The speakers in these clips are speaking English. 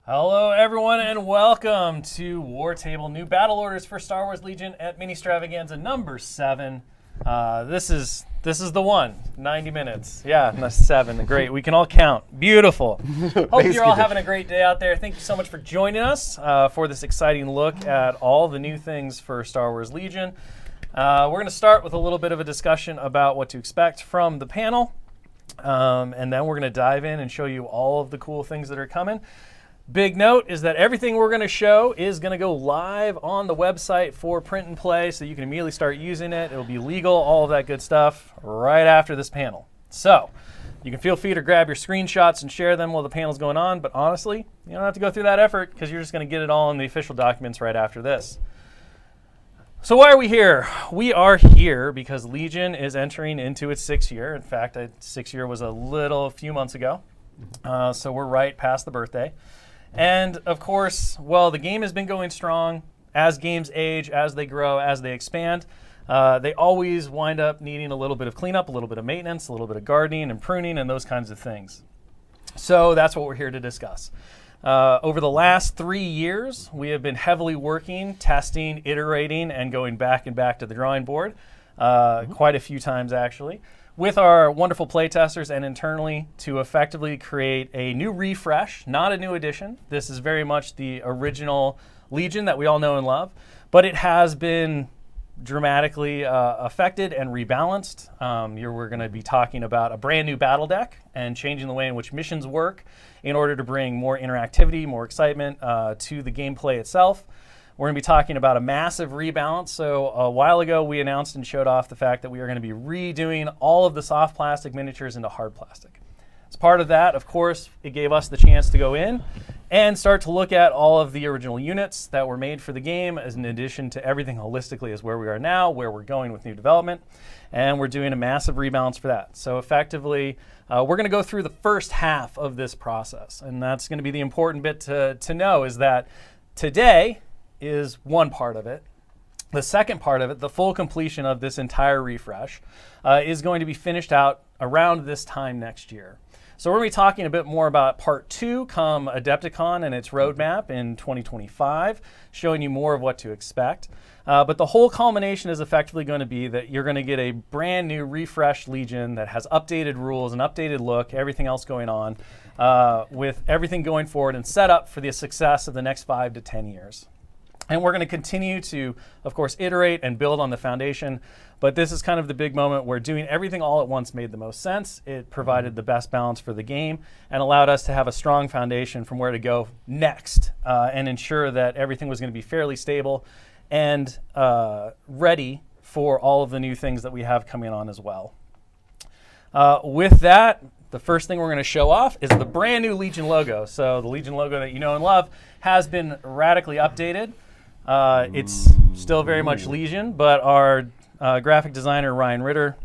Hello, everyone, and welcome to War Table New Battle Orders for Star Wars Legion at Ministravaganza number 7. This is the one. 90 minutes. Yeah, 7. Great. We can all count. Beautiful. Hope you're all having a great day out there. Thank you so much for joining us for this exciting look at all the new things for Star Wars Legion. We're going to start with a little bit of a discussion about what to expect from the panel, and then we're going to dive in and show you all of the cool things that are coming. Big note is that everything we're going to show is going to go live on the website for print and play, so you can immediately start using it. It'll be legal, all of that good stuff, right after this panel. So you can feel free to grab your screenshots and share them while the panel's going on, but honestly, you don't have to go through that effort because you're just going to get it all in the official documents right after this. So why are we here? We are here because Legion is entering into its 6th year. In fact, 6th year was a few months ago, so we're right past the birthday. And of course, well, the game has been going strong. As games age, as they grow, as they expand, they always wind up needing a little bit of cleanup, a little bit of maintenance, a little bit of gardening and pruning and those kinds of things. So that's what we're here to discuss. Over the last 3 years, we have been heavily working, testing, iterating, and going back to the drawing board quite a few times actually, with our wonderful playtesters and internally to effectively create a new refresh, not a new edition. This is very much the original Legion that we all know and love, but it has been dramatically affected and rebalanced. We're going to be talking about a brand new battle deck and changing the way in which missions work in order to bring more interactivity, more excitement to the gameplay itself. We're going to be talking about a massive rebalance. So a while ago, we announced and showed off the fact that we are going to be redoing all of the soft plastic miniatures into hard plastic. As part of that, of course, it gave us the chance to go in and start to look at all of the original units that were made for the game, as in addition to everything holistically as where we are now, where we're going with new development. And we're doing a massive rebalance for that. So effectively, we're going to go through the first half of this process. And that's going to be the important bit to know is that today is one part of it. The second part of it, the full completion of this entire refresh, is going to be finished out around this time next year. So we're going to be talking a bit more about part 2 come Adepticon and its roadmap in 2025, showing you more of what to expect. But the whole culmination is effectively going to be that you're going to get a brand new refreshed Legion that has updated rules, an updated look, everything else going on, with everything going forward and set up for the success of the next 5 to 10 years. And we're going to continue to, of course, iterate and build on the foundation. But this is kind of the big moment where doing everything all at once made the most sense. It provided the best balance for the game and allowed us to have a strong foundation from where to go next and ensure that everything was going to be fairly stable and ready for all of the new things that we have coming on as well. With that, the first thing we're going to show off is the brand new Legion logo. So the Legion logo that you know and love has been radically updated. It's still very much Legion, but our graphic designer, Ryan Ritter,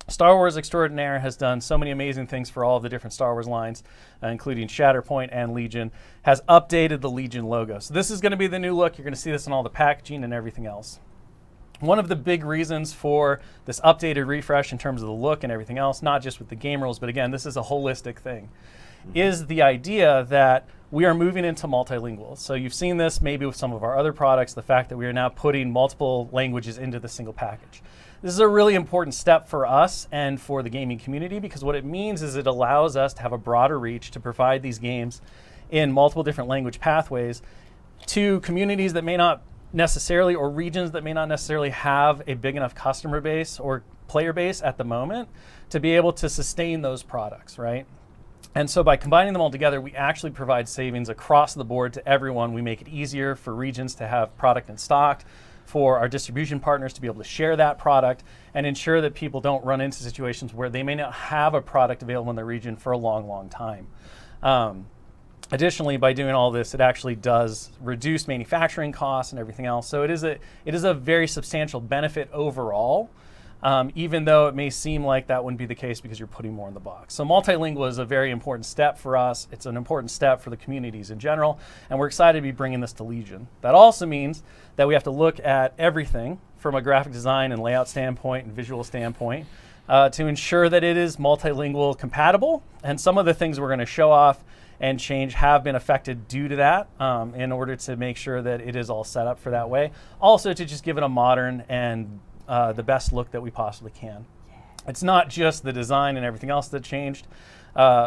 Star Wars extraordinaire, has done so many amazing things for all of the different Star Wars lines, including Shatterpoint and Legion, has updated the Legion logo. So this is going to be the new look. You're going to see this in all the packaging and everything else. One of the big reasons for this updated refresh in terms of the look and everything else, not just with the game rules, but again, this is a holistic thing, is the idea that we are moving into multilingual. So you've seen this maybe with some of our other products, the fact that we are now putting multiple languages into the single package. This is a really important step for us and for the gaming community because what it means is it allows us to have a broader reach to provide these games in multiple different language pathways to communities that may not necessarily, or regions that may not necessarily have a big enough customer base or player base at the moment to be able to sustain those products, right? And so by combining them all together, we actually provide savings across the board to everyone. We make it easier for regions to have product in stock, for our distribution partners to be able to share that product, and ensure that people don't run into situations where they may not have a product available in their region for a long, long time. Additionally, by doing all this, it actually does reduce manufacturing costs and everything else. So it is a very substantial benefit overall. Even though it may seem like that wouldn't be the case because you're putting more in the box. So multilingual is a very important step for us. It's an important step for the communities in general, and we're excited to be bringing this to Legion. That also means that we have to look at everything from a graphic design and layout standpoint and visual standpoint to ensure that it is multilingual compatible. And some of the things we're going to show off and change have been affected due to that, in order to make sure that it is all set up for that way. Also to just give it a modern and the best look that we possibly can. It's not just the design and everything else that changed.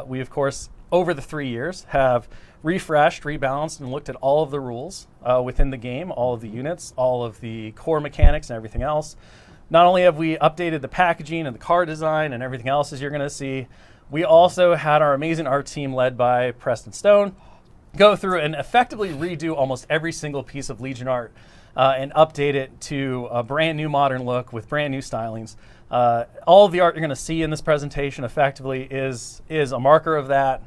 We, of course, over the 3 years, have refreshed, rebalanced, and looked at all of the rules within the game, all of the units, all of the core mechanics and everything else. Not only have we updated the packaging and the card design and everything else as you're going to see, we also had our amazing art team led by Preston Stone go through and effectively redo almost every single piece of Legion art and update it to a brand new modern look with brand new stylings. All of the art you're going to see in this presentation effectively is a marker of that.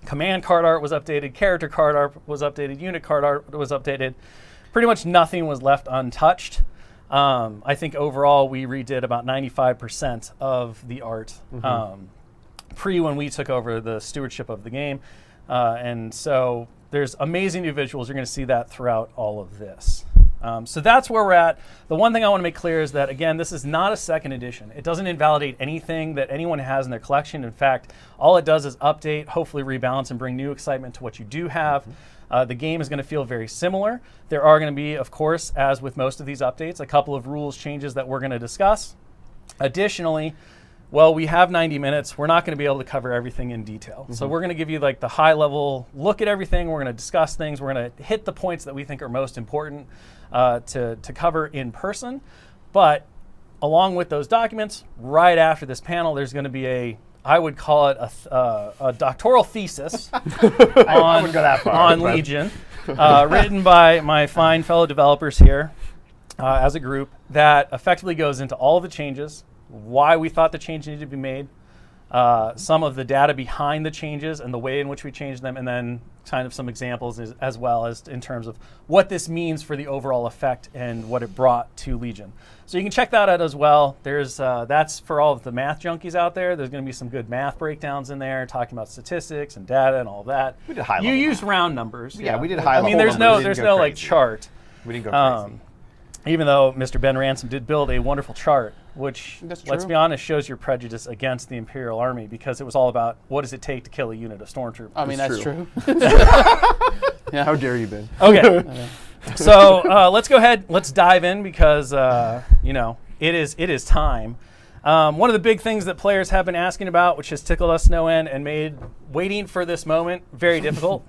Command card art was updated, character card art was updated, unit card art was updated. Pretty much nothing was left untouched. I think overall we redid about 95% of the art when we took over the stewardship of the game. And so there's amazing new visuals. You're going to see that throughout all of this. So that's where we're at. The one thing I want to make clear is that, again, this is not a second edition. It doesn't invalidate anything that anyone has in their collection. In fact, all it does is update, hopefully rebalance, and bring new excitement to what you do have. The game is going to feel very similar. There are going to be, of course, as with most of these updates, a couple of rules changes that we're going to discuss. Additionally, well, we have 90 minutes. We're not going to be able to cover everything in detail. So we're going to give you like the high level look at everything. We're going to discuss things. We're going to hit the points that we think are most important to cover in person. But along with those documents, right after this panel, there's going to be I would call it a doctoral thesis on Legion, written by my fine fellow developers here as a group that effectively goes into all of the changes, why we thought the change needed to be made, some of the data behind the changes and the way in which we changed them, and then kind of some examples as well as in terms of what this means for the overall effect and what it brought to Legion. So you can check that out as well. There's that's for all of the math junkies out there. There's going to be some good math breakdowns in there, talking about statistics and data and all that. We did high level. You used round numbers. Yeah, we did high level. I mean, there's no like chart. We didn't go crazy. Even though Mr. Ben Ransom did build a wonderful chart, which, let's be honest, shows your prejudice against the Imperial Army, because it was all about what does it take to kill a unit of stormtroopers. I mean, that's true. Yeah. How dare you, Ben? Okay. So let's go ahead. Let's dive in because, it is time. One of the big things that players have been asking about, which has tickled us no end and made waiting for this moment very difficult,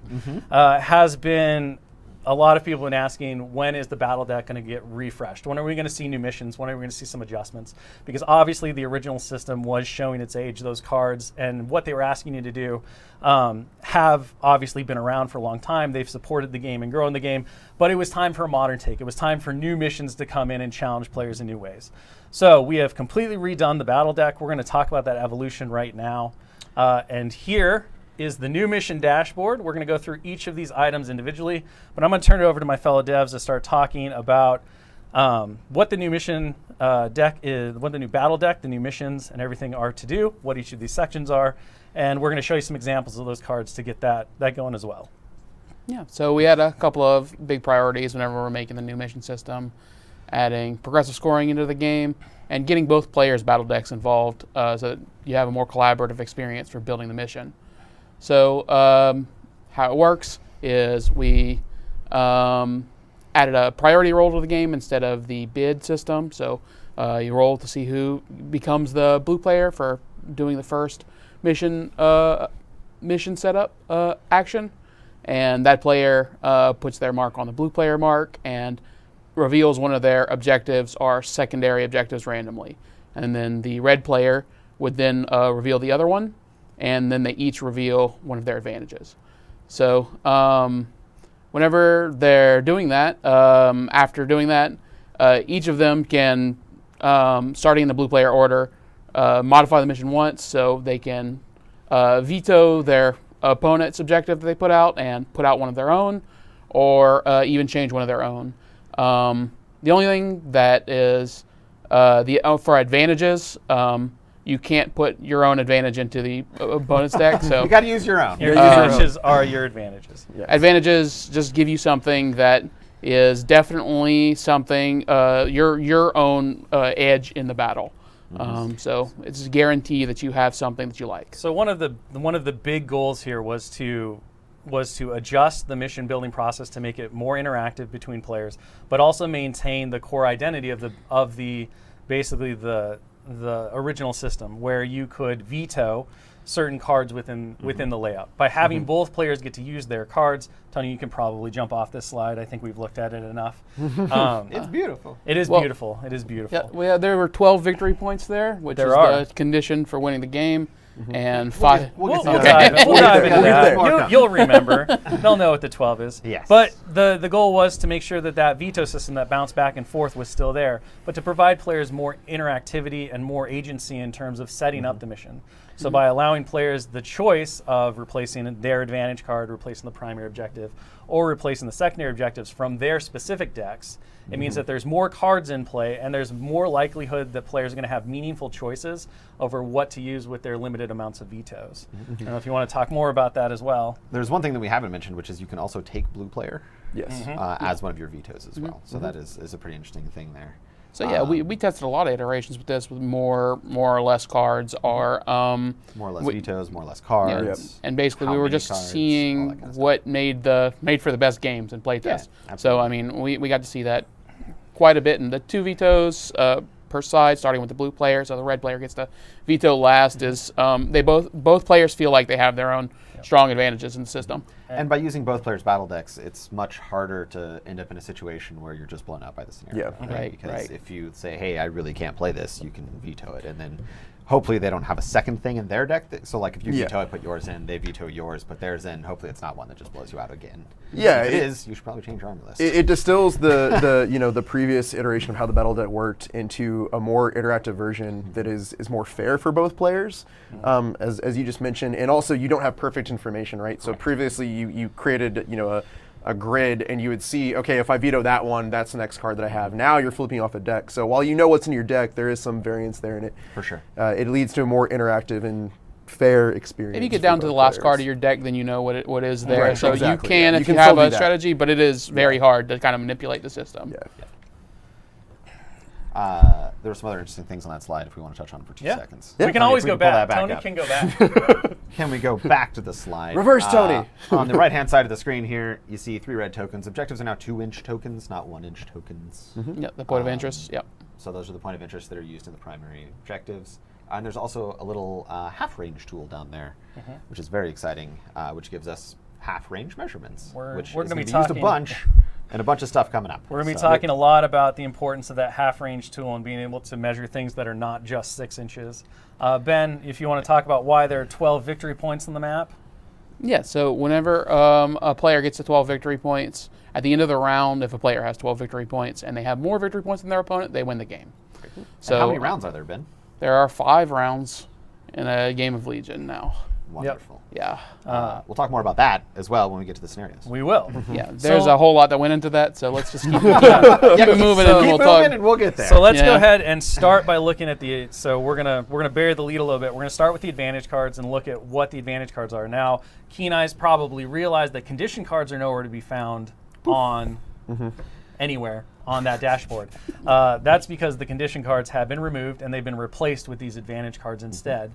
has been a lot of people have been asking, when is the battle deck going to get refreshed? When are we going to see new missions? When are we going to see some adjustments? Because obviously the original system was showing its age. Those cards and what they were asking you to do have obviously been around for a long time. They've supported the game and grown the game, but it was time for a modern take. It was time for new missions to come in and challenge players in new ways. So we have completely redone the battle deck. We're going to talk about that evolution right now. And here is the new mission dashboard. We're going to go through each of these items individually, but I'm going to turn it over to my fellow devs to start talking about what the new mission deck is, what the new battle deck, the new missions, and everything are to do, what each of these sections are, and we're going to show you some examples of those cards to get that going as well. Yeah, so we had a couple of big priorities whenever we're making the new mission system, adding progressive scoring into the game, and getting both players' battle decks involved so that you have a more collaborative experience for building the mission. So how it works is we added a priority roll to the game instead of the bid system. So you roll to see who becomes the blue player for doing the first mission setup action, and that player puts their mark on the blue player mark and reveals one of their objectives or secondary objectives randomly. And then the red player would then reveal the other one, and then they each reveal one of their advantages. So whenever they're doing that, after doing that, each of them can, starting in the blue player order, modify the mission once, so they can veto their opponent's objective that they put out and put out one of their own, or even change one of their own. The only thing that is for advantages, you can't put your own advantage into the opponent's deck. So you got to use your own. Your advantages are your advantages. Yes. Advantages just give you something that is definitely something your own edge in the battle. So it's a guarantee that you have something that you like. So one of the big goals here was to was to adjust the mission building process to make it more interactive between players, but also maintain the core identity of the basically the original system, where you could veto certain cards within the layout. By having both players get to use their cards, Tony, you can probably jump off this slide. I think we've looked at it enough. It's beautiful. It is beautiful. It is beautiful. Yeah, there were 12 victory points there, which is the condition for winning the game. And 5. We'll dive into that. You'll remember. They'll know what the 12 is. Yes. But the goal was to make sure that veto system that bounced back and forth was still there, but to provide players more interactivity and more agency in terms of setting up the mission. So by allowing players the choice of replacing their advantage card, replacing the primary objective, or replacing the secondary objectives from their specific decks, it means that there's more cards in play, and there's more likelihood that players are going to have meaningful choices over what to use with their limited amounts of vetoes. I don't know if you want to talk more about that as well. There's one thing that we haven't mentioned, which is you can also take blue player as one of your vetoes as well. So that is a pretty interesting thing there. So yeah, we tested a lot of iterations with this, with more or less cards, or more or less vetoes, more or less cards. And basically, we were just cards, seeing kind of what made for the best games and playtest. Yeah, so I mean, we got to see that quite a bit. And the 2 vetoes per side, starting with the blue player, so the red player gets to veto last. Is they both players feel like they have their own strong advantages in the system. And by using both players' battle decks, it's much harder to end up in a situation where you're just blown out by the scenario. Yeah. Right, Because if you say, hey, I really can't play this, you can veto it. And then hopefully they don't have a second thing in their deck. So like if you veto it, put yours in, they veto yours, put theirs in. Hopefully it's not one that just blows you out again. Yeah, if it is, you should probably change your army list. It distills the previous iteration of how the battle deck worked into a more interactive version that is more fair for both players, as you just mentioned, and also you don't have perfect information, right? So previously you created a grid, and you would see, okay, if I veto that one, that's the next card that I have. Now you're flipping off a deck. So while you know what's in your deck, there is some variance there in it. For sure. It leads to a more interactive and fair experience. If you get down to the last card of your deck, then you know what is there. Right, so exactly, you can, if you have a strategy, but it is very hard to kind of manipulate the system. There were some other interesting things on that slide if we want to touch on for 2 seconds. We can always go back. Tony can go back. Can we go back to the slide? Reverse Tony. On the right-hand side of the screen here, you see 3 red tokens. Objectives are now 2-inch tokens, not 1-inch tokens. Yeah, the point of interest. Yep. So those are the point of interest that are used in the primary objectives. And there's also a little half-range tool down there, which is very exciting, which gives us half-range measurements, which we're is going to be used talking a bunch, and a bunch of stuff coming up. We're going to be talking a lot about the importance of that half-range tool and being able to measure things that are not just 6 inches. Ben, if you want to talk about why there are 12 victory points on the map. Yeah, so whenever a player gets to 12 victory points, at the end of the round, if a player has 12 victory points and they have more victory points than their opponent, they win the game. So and how many rounds are there, Ben? There are 5 rounds in a game of Legion now. Wonderful. Yeah. We'll talk more about that as well when we get to the scenarios. We will. Yeah, there's a whole lot that went into that, so let's just keep moving and we'll get there. So let's go ahead and start by looking at we're gonna bury the lead a little bit. We're gonna start with the advantage cards and look at what the advantage cards are. Now, keen eyes probably realize that condition cards are nowhere to be found on anywhere on that dashboard. That's because the condition cards have been removed and they've been replaced with these advantage cards instead.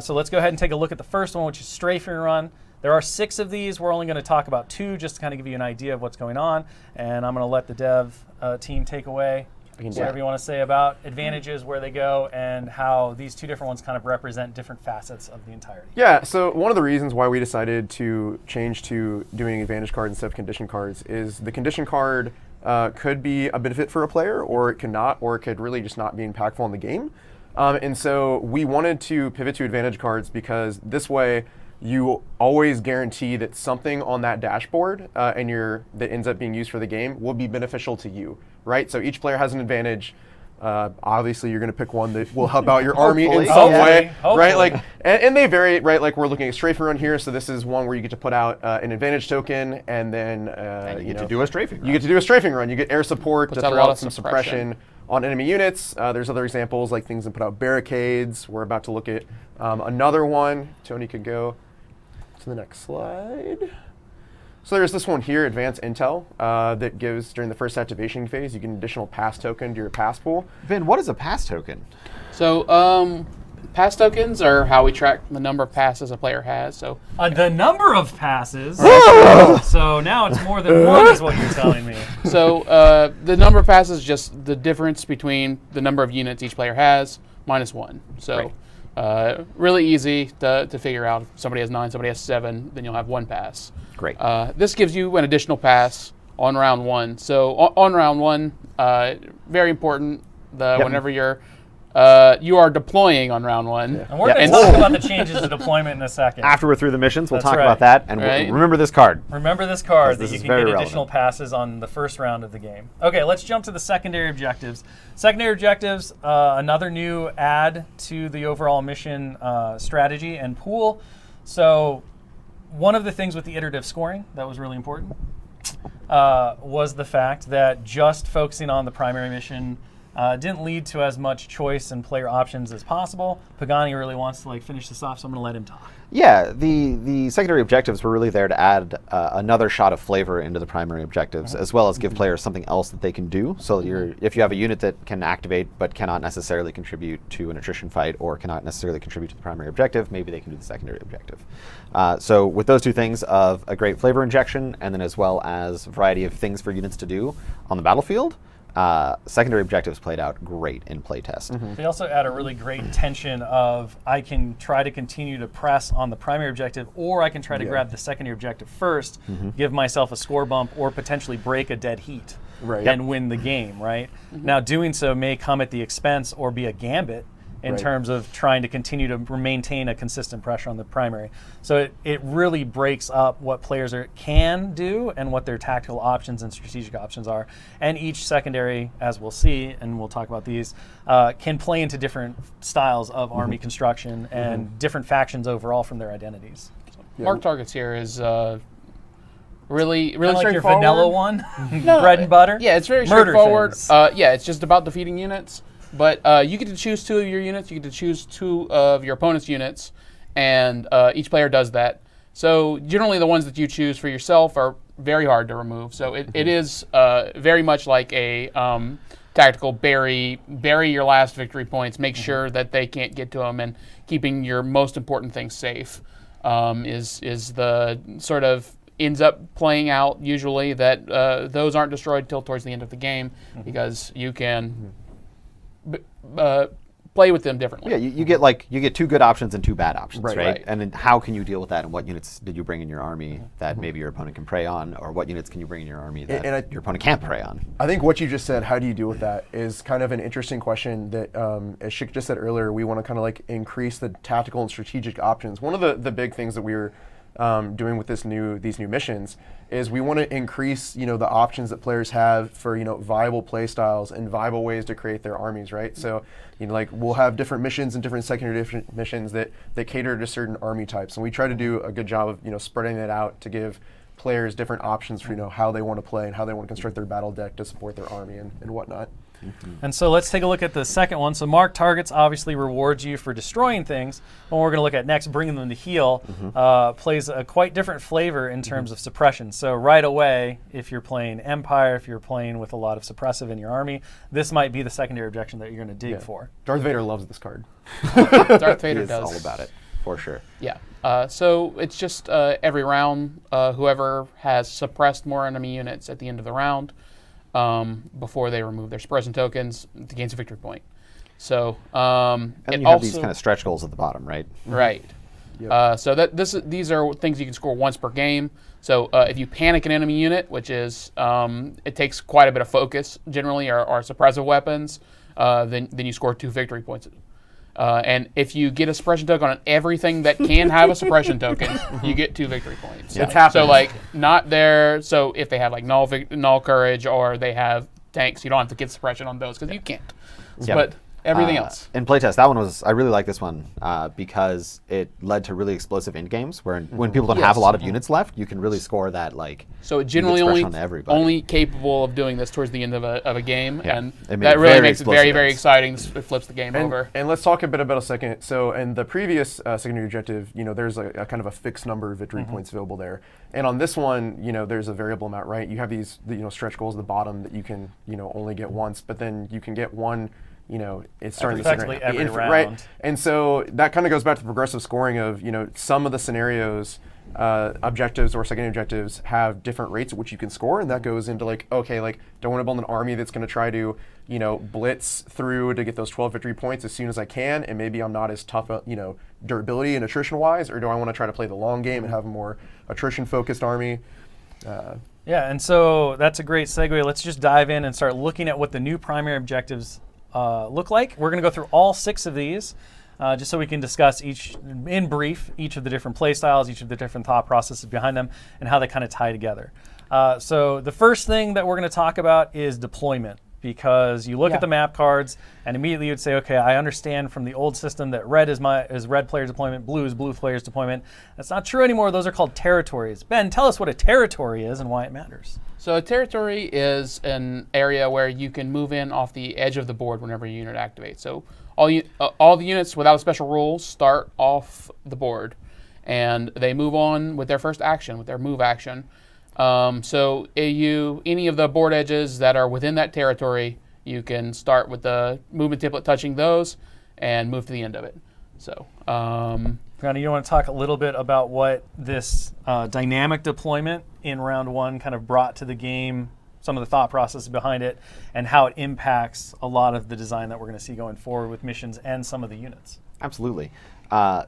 So let's go ahead and take a look at the first one, which is Strafing Run. There are 6 of these. We're only going to talk about 2 just to kind of give you an idea of what's going on. And I'm going to let the dev team take away whatever you want to say about advantages, where they go, and how these 2 different ones kind of represent different facets of the entirety. Yeah, so one of the reasons why we decided to change to doing advantage cards instead of condition cards is the condition card could be a benefit for a player, or it could not, or it could really just not be impactful in the game. And so we wanted to pivot to advantage cards because this way you always guarantee that something on that dashboard that ends up being used for the game will be beneficial to you, right? So each player has an advantage. Obviously, you're going to pick one that will help out your army in some way, right? Like, and they vary, right? Like we're looking at Strafing Run here, so this is one where you get to put out an advantage token, and then you get to do a Strafing Run. You get to do a Strafing Run. You get air support to throw out some suppression on enemy units. There's other examples like things that put out barricades. We're about to look at another one. Tony could go to the next slide. So there's this one here, Advanced Intel, that gives, during the first activation phase, you get an additional pass token to your pass pool. Ben, what is a pass token? So Pass tokens are how we track the number of passes a player has. So The number of passes. So now it's more than one, is what you're telling me. So the number of passes is just the difference between the number of units each player has minus 1. So really easy to figure out. If somebody has 9, somebody has 7, then you'll have 1 pass. Great. This gives you an additional pass on round 1. So on round 1, very important. Whenever you are deploying on round 1. And we're going to talk about the changes to deployment in a second. After we're through the missions, we'll That's talk right. about that. And Right. remember this card. Remember this card This that you is can very get relevant. additional passes on the first round of the game. Okay, let's jump to the secondary objectives. Secondary objectives, another new add to the overall mission strategy and pool. So one of the things with the iterative scoring that was really important was the fact that just focusing on the primary mission didn't lead to as much choice and player options as possible. Pagani really wants to finish this off, so I'm going to let him talk. Yeah, the secondary objectives were really there to add another shot of flavor into the primary objectives, as well as give players something else that they can do. So if you have a unit that can activate but cannot necessarily contribute to an attrition fight or cannot necessarily contribute to the primary objective, maybe they can do the secondary objective. So with those two things of a great flavor injection and then as well as a variety of things for units to do on the battlefield, secondary objectives played out great in playtest. They also add a really great tension of I can try to continue to press on the primary objective, or I can try to grab the secondary objective first, give myself a score bump, or potentially break a dead heat and win the game, right? Now, doing so may come at the expense or be a gambit in terms of trying to continue to maintain a consistent pressure on the primary. So it really breaks up what players can do and what their tactical options and strategic options are. And each secondary, as we'll see, and we'll talk about these, can play into different styles of army construction and different factions overall from their identities. So, Mark targets here is really kinda like your straightforward. vanilla one, No, bread and butter. Yeah, it's very Murder straightforward. things. Yeah, it's just about defeating units. But you get to choose 2 of your units. You get to choose 2 of your opponent's units, and each player does that. So generally, the ones that you choose for yourself are very hard to remove. So it is very much like a tactical bury your last victory points. Make sure that they can't get to them, and keeping your most important things safe is the sort of ends up playing out usually that those aren't destroyed till towards the end of the game because you can. Play with them differently. Yeah, you get 2 good options and 2 bad options, right? Right. And then how can you deal with that? And what units did you bring in your army that maybe your opponent can prey on, or what units can you bring in your army that your opponent can't prey on? I think what you just said, how do you deal with that, is kind of an interesting question that, as Shik just said earlier, we want to kind of increase the tactical and strategic options. One of the big things that we were doing with these new missions is we want to increase the options that players have for viable play styles and viable ways to create their armies, right? So we'll have different missions and different secondary missions that cater to certain army types, and we try to do a good job of spreading that out to give players different options for how they want to play and how they want to construct their battle deck to support their army and whatnot. And so let's take a look at the second one. So mark targets obviously rewards you for destroying things. What we're going to look at next, bringing them to heal, plays a quite different flavor in terms of suppression. So right away, if you're playing Empire, if you're playing with a lot of suppressive in your army, this might be the secondary objection that you're going to dig for. Darth Vader loves this card. Darth Vader He is does. all about it, for sure. Yeah. So it's just every round, whoever has suppressed more enemy units at the end of the round before they remove their suppression tokens gains a victory point. So And then you have these kind of stretch goals at the bottom, right? Right. Yep. So these are things you can score once per game. So if you panic an enemy unit, which is it takes quite a bit of focus generally, or suppressive weapons, then you score 2 victory points. And if you get a suppression token on everything that can have a suppression token, you get 2 victory points. Yeah. It's happening. So not there. So if they have null courage or they have tanks, you don't have to get suppression on those because you can't. Yeah. But everything else. In playtest, that one I really like this one because it led to really explosive end games where when people don't have a lot of units left, you can really score that So it generally on everybody. only capable of doing this towards the end of a game, Yeah. and It made that it really very makes it very, explosive very ends. exciting. It flips the game over. And let's talk a bit about a second. So in the previous secondary objective, there's a kind of a fixed number of victory points available there. And on this one, there's a variable amount, right? You have these stretch goals at the bottom that you can only get once, but then you can get one it's starting Effectively to sit every round. right. And so that kind of goes back to the progressive scoring of some of the scenarios, objectives or secondary objectives have different rates at which you can score, and that goes into don't want to build an army that's going to try to blitz through to get those 12 victory points as soon as I can, and maybe I'm not as tough durability and attrition wise, or do I want to try to play the long game and have a more attrition focused army? Yeah, and so that's a great segue. Let's just dive in and start looking at what the new primary objectives look like. We're going to go through all 6 of these just so we can discuss each of the different play styles, each of the different thought processes behind them, and how they kind of tie together. So the first thing that we're going to talk about is deployment, because you look at the map cards and immediately you'd say, okay, I understand from the old system that red is red player's deployment, blue is blue player's deployment. That's not true anymore. Those are called territories. Ben, tell us what a territory is and why it matters. So a territory is an area where you can move in off the edge of the board whenever a unit activates. So all the units without a special rule start off the board, and they move on with their first action, with their move action. So any of the board edges that are within that territory, you can start with the movement template touching those and move to the end of it. So, Ronnie, you want to talk a little bit about what this dynamic deployment in round 1 kind of brought to the game, some of the thought process behind it, and how it impacts a lot of the design that we're going to see going forward with missions and some of the units? Absolutely.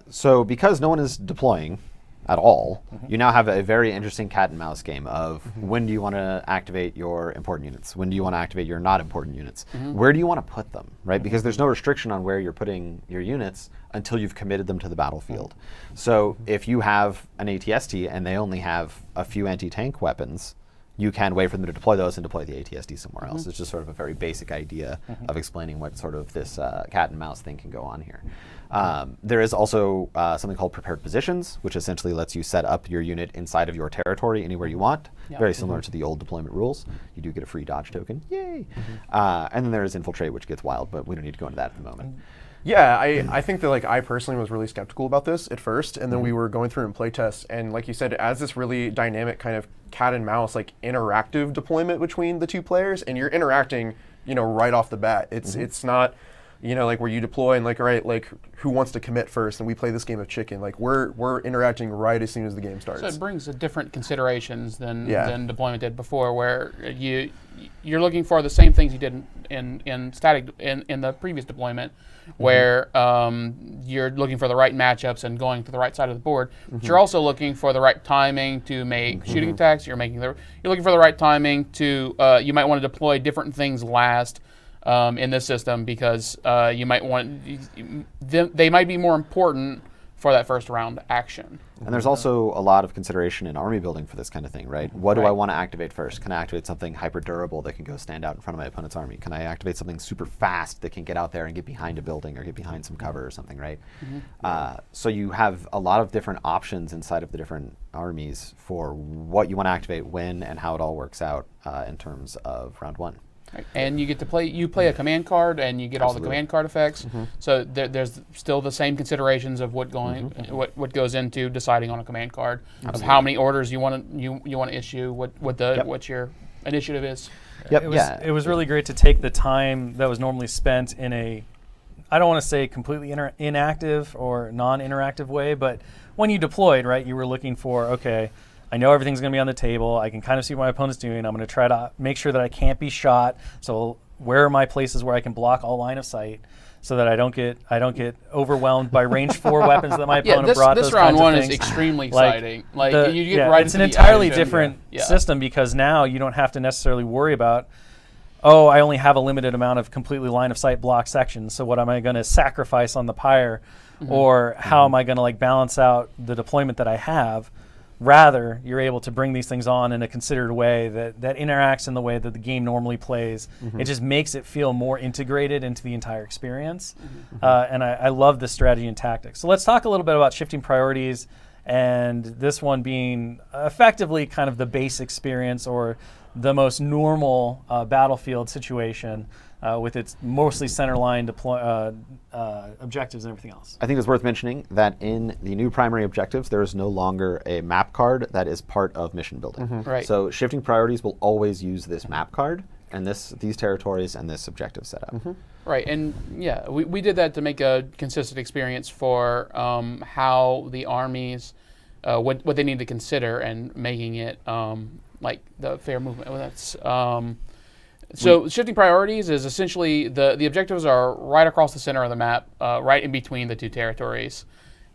So because no one is deploying at all, you now have a very interesting cat and mouse game of when do you want to activate your important units? When do you want to activate your not important units? Where do you want to put them, right? Because there's no restriction on where you're putting your units until you've committed them to the battlefield. So if you have an ATST and they only have a few anti-tank weapons, you can wait for them to deploy those and deploy the ATSD somewhere else. It's just sort of a very basic idea of explaining what sort of this cat and mouse thing can go on here. There is also something called prepared positions, which essentially lets you set up your unit inside of your territory anywhere you want. Very similar to the old deployment rules. You do get a free dodge token. Yay! And then there is infiltrate, which gets wild, but we don't need to go into that at the moment. Yeah, I think that I personally was really skeptical about this at first, and then we were going through and play tests, and like you said, as this really dynamic kind of cat and mouse interactive deployment between the two players, and you're interacting right off the bat. It's not where you deploy and all right, who wants to commit first, and we play this game of chicken. We're interacting right as soon as the game starts. So it brings different considerations than deployment did before, where you're looking for the same things you did in static in the previous deployment, where you're looking for the right matchups and going to the right side of the board. But you're also looking for the right timing to make shooting attacks. You're looking for the right timing to you might want to deploy different things last. In this system, because you might want they might be more important for that first round action. And there's also a lot of consideration in army building for this kind of thing, right? What do I want to activate first? Can I activate something hyper durable that can go stand out in front of my opponent's army? Can I activate something super fast that can get out there and get behind a building or get behind some cover or something, right? So you have a lot of different options inside of the different armies for what you want to activate, when, and how it all works out in terms of round 1. Right. And you get to play a command card, and you get all the command card effects. So there's still the same considerations of what goes into deciding on a command card, of how many orders you want to issue, what your initiative is. It was really great to take the time that was normally spent in a, I don't want to say completely inactive or non-interactive way, but when you deployed, right, you were looking for, okay, I know everything's going to be on the table. I can kind of see what my opponent's doing. I'm going to try to make sure that I can't be shot. So where are my places where I can block all line of sight, so that I don't get overwhelmed by range 4 weapons that my opponent brought. This round 1 is extremely exciting. It's an entirely different system, because now you don't have to necessarily worry about, oh, I only have a limited amount of completely line of sight block sections. So what am I going to sacrifice on the pyre, or how am I going to balance out the deployment that I have? Rather, you're able to bring these things on in a considered way that interacts in the way that the game normally plays. It just makes it feel more integrated into the entire experience. And I love this strategy and tactics. So let's talk a little bit about shifting priorities, and this one being effectively kind of the base experience, or the most normal battlefield situation, with its mostly centerline objectives and everything else. I think it's worth mentioning that in the new primary objectives, there is no longer a map card that is part of mission building. Right. So shifting priorities will always use this map card, and these territories and this objective setup. Right, and yeah, we did that to make a consistent experience for how the armies, what they need to consider, and making it like the fair movement. Well, that's so shifting priorities is essentially the objectives are right across the center of the map, right in between the two territories.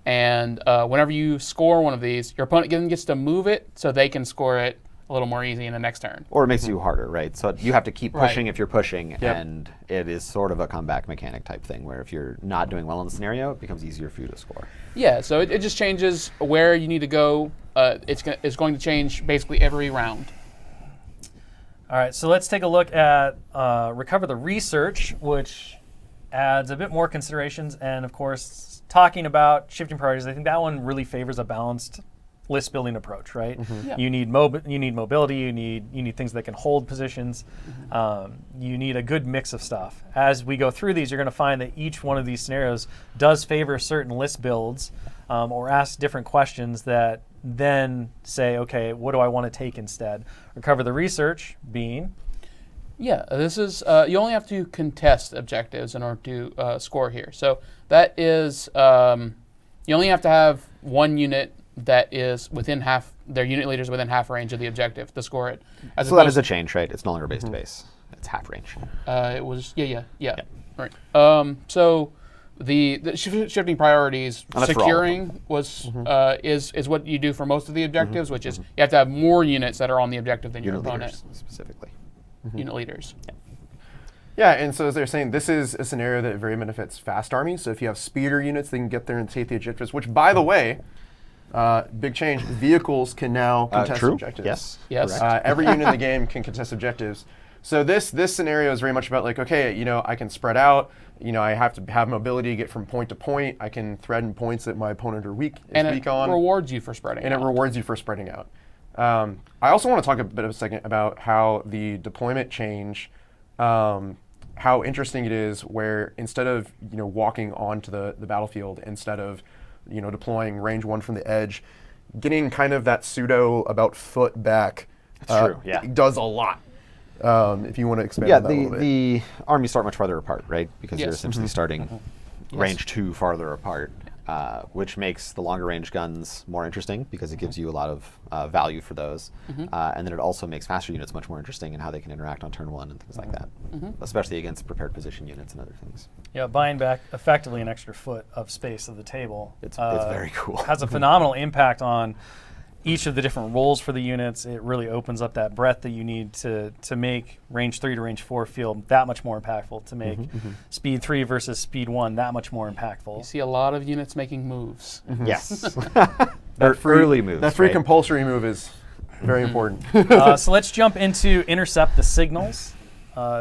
And whenever you score one of these, your opponent then gets to move it so they can score it a little more easy in the next turn. Or it makes you harder, right? So you have to keep pushing Right. if you're pushing, and it is sort of a comeback mechanic type thing where if you're not doing well in the scenario, it becomes easier for you to score. Yeah, so it just changes where you need to go. It's going to change basically every round. All right, so let's take a look at Recover the Research, which adds a bit more considerations. And of course, talking about shifting priorities, I think that one really favors a balanced list building approach, right? Yeah. You need mobility, you need things that can hold positions. You need a good mix of stuff. As we go through these, you're going to find that each one of these scenarios does favor certain list builds or ask different questions that then say, okay, what do I want to take instead? Recover the Research being Yeah, this is you only have to contest objectives in order to score here. So that is you only have to have one unit that is within half. Their unit leaders within half range of the objective to score it. As So that is opposed- a change, right? It's no longer base to base. It's half range. It was yeah. Right. So the shifting priorities, And that's for all of securing was is what you do for most of the objectives, which is you have to have more units that are on the objective than your Unit opponent. leaders specifically. Unit leaders. Yeah, and so as they're saying, this is a scenario that very benefits fast armies. So if you have speeder units, they can get there and take the objectives, which, by the way, big change, vehicles can now contest True. objectives. Yes. Every unit in the game can contest objectives. So this scenario is very much about like, okay, I can spread out. I have to have mobility to get from point to point. I can threaten points that my opponent is weak And on. it rewards you for spreading. And it out. rewards you for spreading out. I also want to talk a second about how the deployment change, how interesting it is where instead of walking onto the battlefield, instead of deploying range 1 from the edge, getting kind of that pseudo about foot back True, yeah. it does a lot. If you want to expand on that a little bit. the armies start much farther apart, right? Because you're Yes. essentially starting range 2 farther apart, which makes the longer range guns more interesting because it gives you a lot of value for those. And then it also makes faster units much more interesting in how they can interact on turn 1 and things like that, especially against prepared position units and other things. Yeah, buying back effectively an extra foot of space of the table. It's very cool. Has a phenomenal impact on each of the different roles for the units. It really opens up that breadth that you need to make range 3 to range 4 feel that much more impactful, to make speed 3 versus speed 1 that much more impactful. You see a lot of units making moves. Yes. Early moves. That free right? compulsory move is very important. So let's jump into intercept the signals.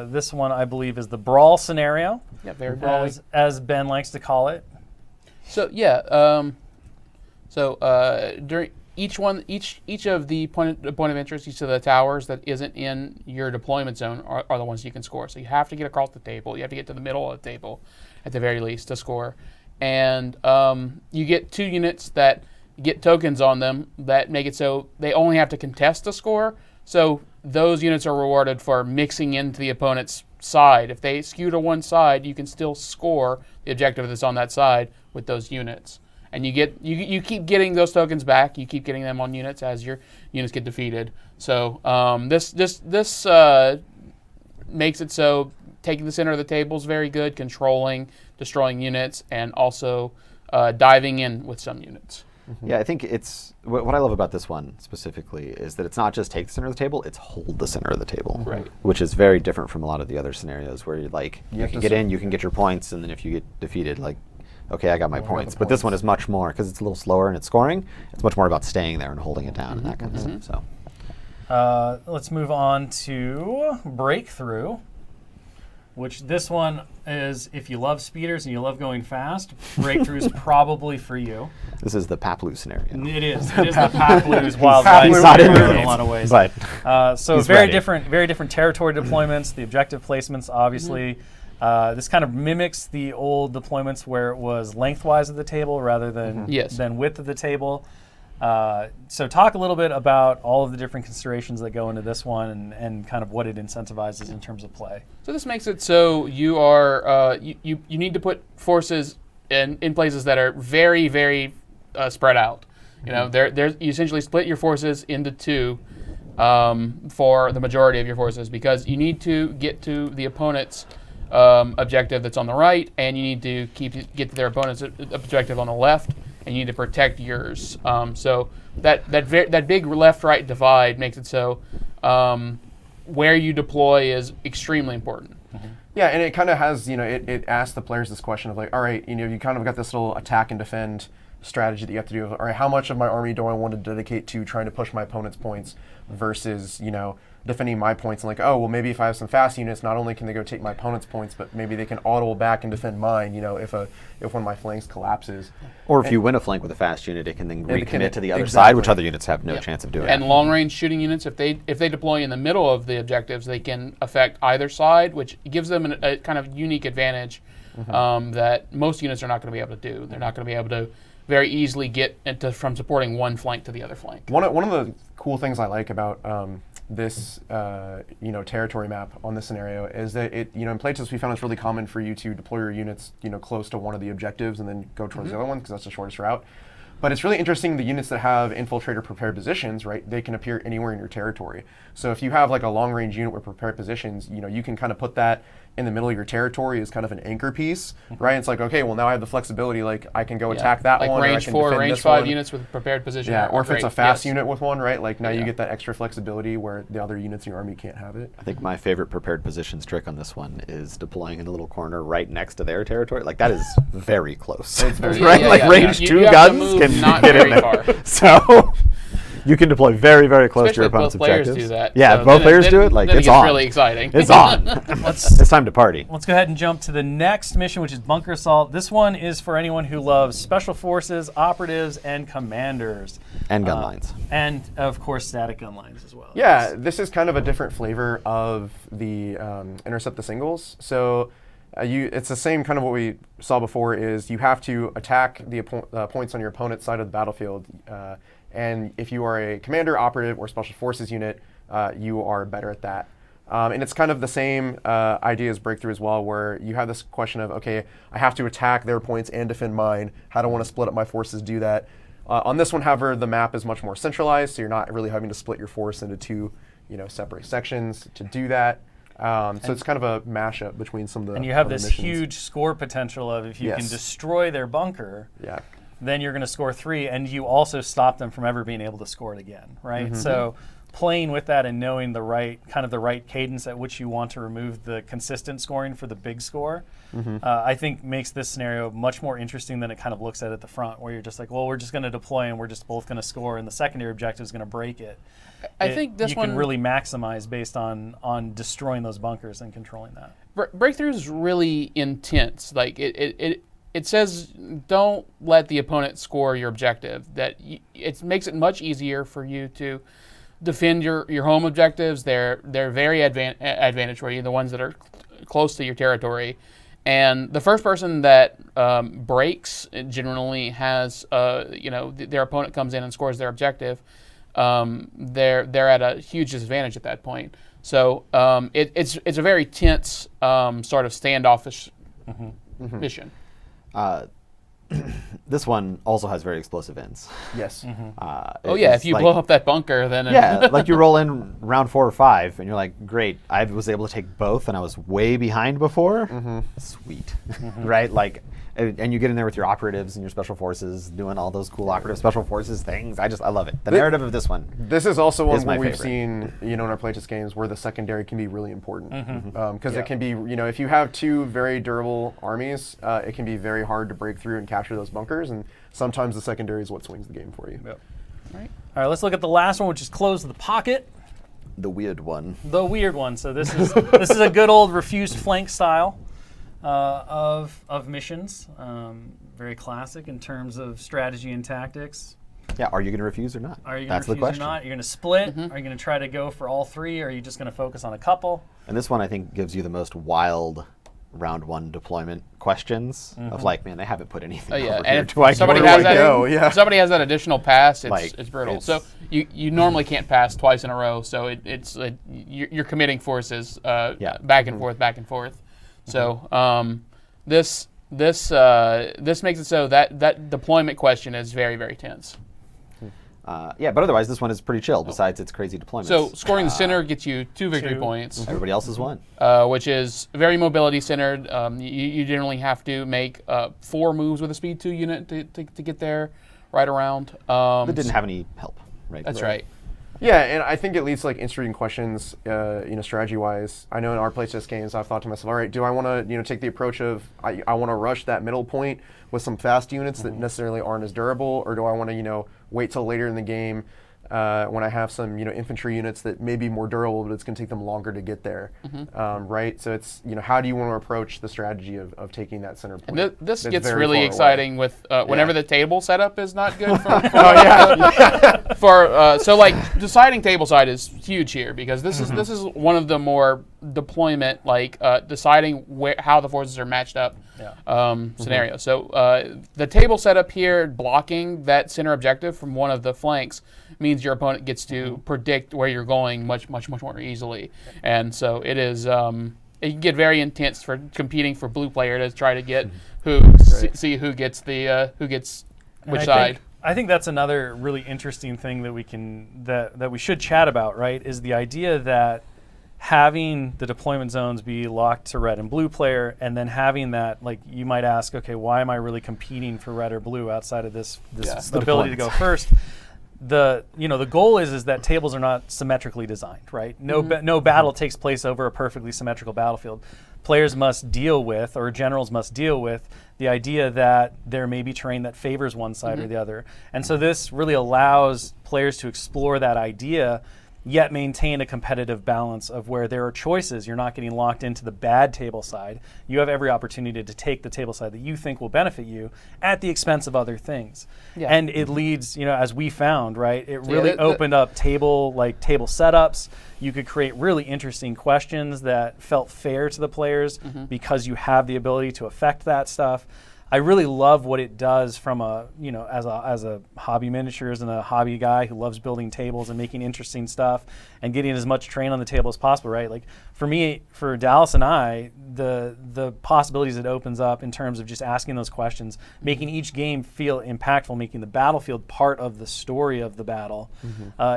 This one, I believe, is the brawl scenario, Yeah, very brawly. as Ben likes to call it. So yeah, during each of the point of interest, each of the towers that isn't in your deployment zone are the ones you can score. So you have to get across the table. You have to get to the middle of the table, at the very least, to score. And you get 2 units that get tokens on them that make it so they only have to contest a score. So those units are rewarded for mixing into the opponent's side. If they skew to one side, you can still score the objective that's on that side with those units. And you keep getting those tokens back. You keep getting them on units as your units get defeated. So this makes it so taking the center of the table is very good, controlling, destroying units, and also diving in with some units. Yeah, I think it's what I love about this one specifically is that it's not just take the center of the table; it's hold the center of the table, Right. Which is very different from a lot of the other scenarios where you have can to get in, you can get your points, and then if you get defeated, okay, I got my I got points. the But this one points. is much more because it's a little slower and it's scoring. It's much more about staying there and holding it down and that kind of stuff. So Let's move on to Breakthrough, which this one is, if you love speeders and you love going fast, Breakthrough is probably for you. this is the Paplu scenario. It is. It is the Paplu's Wild Paplu Rice not in in it, a lot of ways. but So he's very ready. different territory deployments. The objective placements, obviously. This kind of mimics the old deployments where it was lengthwise of the table rather than Yes. than width of the table. So talk a little bit about all of the different considerations that go into this one and kind of what it incentivizes in terms of play. So this makes it so you are you need to put forces in places that are very, very spread out. You know, you essentially split your forces into two for the majority of your forces, because you need to get to the opponent's objective that's on the right, and you need to get to their opponent's objective on the left, and you need to protect yours. So that big left-right divide makes it so where you deploy is extremely important. Yeah, and it kind of has, it asks the players this question of like, all right, you kind of got this little attack and defend strategy that you have to do. All right, how much of my army do I want to dedicate to trying to push my opponent's points versus, defending my points, and like, oh, well, maybe if I have some fast units, not only can they go take my opponent's points, but maybe they can auto back and defend mine, if one of my flanks collapses. Or if you win a flank with a fast unit, it can then recommit to the other exactly. side, which other units have no chance of doing. And long-range shooting units, if they deploy in the middle of the objectives, they can affect either side, which gives them a kind of unique advantage that most units are not going to be able to do. They're not going to be able to very easily get from supporting one flank to the other flank. One of the cool things I like about this territory map on this scenario is that it in playtests we found it's really common for you to deploy your units close to one of the objectives and then go towards the other one because that's the shortest route. But it's really interesting, the units that have infiltrator prepared positions, right, they can appear anywhere in your territory. So if you have like a long range unit with prepared positions, you can kind of put that in the middle of your territory as kind of an anchor piece, right? It's like, okay, well now I have the flexibility, like I can go attack that like one, range or I can 4, defend range this 5 one. units with prepared position. Yeah, or if it's a fast yes. unit with one, right? Like now you get that extra flexibility where the other units in your army can't have it. I think my favorite prepared positions trick on this one is deploying in a little corner right next to their territory. Like that is very close. It's very right? Like range You 2 have to guns move can not get in very there. far. So you can deploy very, very close Especially to your opponent's if both players objectives. do that. Yeah, So if both then players do it, like then it's it gets on. really exciting. It's on. It's time to party. Let's go ahead and jump to the next mission, which is Bunker Assault. This one is for anyone who loves special forces, operatives, and commanders. And gun lines. And, of course, static gun lines as well. Yeah, this is kind of a different flavor of the intercept the singles. So it's the same kind of what we saw before, is you have to attack the points on your opponent's side of the battlefield. And if you are a commander, operative, or special forces unit, you are better at that. And it's kind of the same idea as Breakthrough as well, where you have this question of, okay, I have to attack their points and defend mine. How do I want to split up my forces to do that? On this one, however, the map is much more centralized, so you're not really having to split your force into two separate sections to do that. So it's kind of a mashup between some of the And you have other this missions. huge score potential of if you can Yes. destroy their bunker, Yeah. then you're going to score 3, and you also stop them from ever being able to score it again, right? So playing with that and knowing the right cadence at which you want to remove the consistent scoring for the big score, I think makes this scenario much more interesting than it kind of looks at the front, where you're just like, well, we're just going to deploy and we're just both going to score, and the secondary objective is going to break it. I think this you one can really maximize based on destroying those bunkers and controlling that. Breakthrough is really intense. Like it says, don't let the opponent score your objective. It makes it much easier for you to defend your home objectives. They're very advantage for you, the ones that are close to your territory. And the first person that breaks generally has, their opponent comes in and scores their objective. They're at a huge disadvantage at that point. So it's a very tense sort of standoffish mission. This one also has very explosive ends. Yes. If you blow up that bunker, then Yeah, like you roll in round 4 or 5, and you're like, great, I was able to take both, and I was way behind before. Sweet, right? Like, and you get in there with your operatives and your special forces, doing all those cool operative special forces things. I love it. The narrative of this one. This is also one is my where we've favorite. seen, in our playtest games where the secondary can be really important. Because it can be, if you have two very durable armies, it can be very hard to break through and capture those bunkers, and sometimes the secondary is what swings the game for you. Yep. All right, let's look at the last one, which is Close the Pocket. The weird one. The weird one. So this is a good old refused flank style of missions. Very classic in terms of strategy and tactics. Yeah, are you going to refuse or not? Are you going That's to the refuse question. or not? Are you going to split? Are you going to try to go for all 3? Or are you just going to focus on a couple? And this one, I think, gives you the most wild round one deployment questions of like, man, they haven't put anything Yeah, over and here. if Do I somebody where has do I that, go? Yeah. if somebody has that additional pass, Like, it's brutal. it's- So you normally can't pass twice in a row. So you're committing forces back and forth, back and forth. So this makes it so that deployment question is very, very tense. Yeah, but otherwise this one is pretty chill. Besides its crazy deployments. So scoring the center gets you 2 victory points, everybody else has won. which is very mobility centered. You generally have to make 4 moves with a speed 2 unit to get there, right around. That didn't have any help, right? That's right. Yeah, and I think it leads to like interesting questions, strategy-wise. I know in our playtest games, I've thought to myself, all right, do I want to, take the approach of I want to rush that middle point with some fast units that necessarily aren't as durable, or do I want to, wait till later in the game when I have some, infantry units that may be more durable, but it's going to take them longer to get there, right? So it's, how do you want to approach the strategy of taking that center point? And this that's gets very really far away? exciting with whenever the table setup is not good for. So like deciding table side is huge here because this is one of the more deployment deciding how the forces are matched up scenario. So the table setup here blocking that center objective from one of the flanks means your opponent gets to predict where you're going much more easily, and so it is. It can get very intense for competing for blue player to try to get see who gets which side. I think that's another really interesting thing that we should chat about, right? Is the idea that having the deployment zones be locked to red and blue player, and then having that, like, you might ask, okay, why am I really competing for red or blue outside of this ability to go first? The goal is that tables are not symmetrically designed, right? No battle takes place over a perfectly symmetrical battlefield. Players must deal with, or generals must deal with, the idea that there may be terrain that favors one side or the other. And so this really allows players to explore that idea, yet maintain a competitive balance of where there are choices. You're not getting locked into the bad table side. You have every opportunity to take the table side that you think will benefit you at the expense of other things. Yeah. And it leads, as we found, right, it really opened up table setups. You could create really interesting questions that felt fair to the players because you have the ability to affect that stuff. I really love what it does from as a hobby miniatures and a hobby guy who loves building tables and making interesting stuff and getting as much terrain on the table as possible, right? Like for Dallas and I, the possibilities it opens up in terms of just asking those questions, making each game feel impactful, making the battlefield part of the story of the battle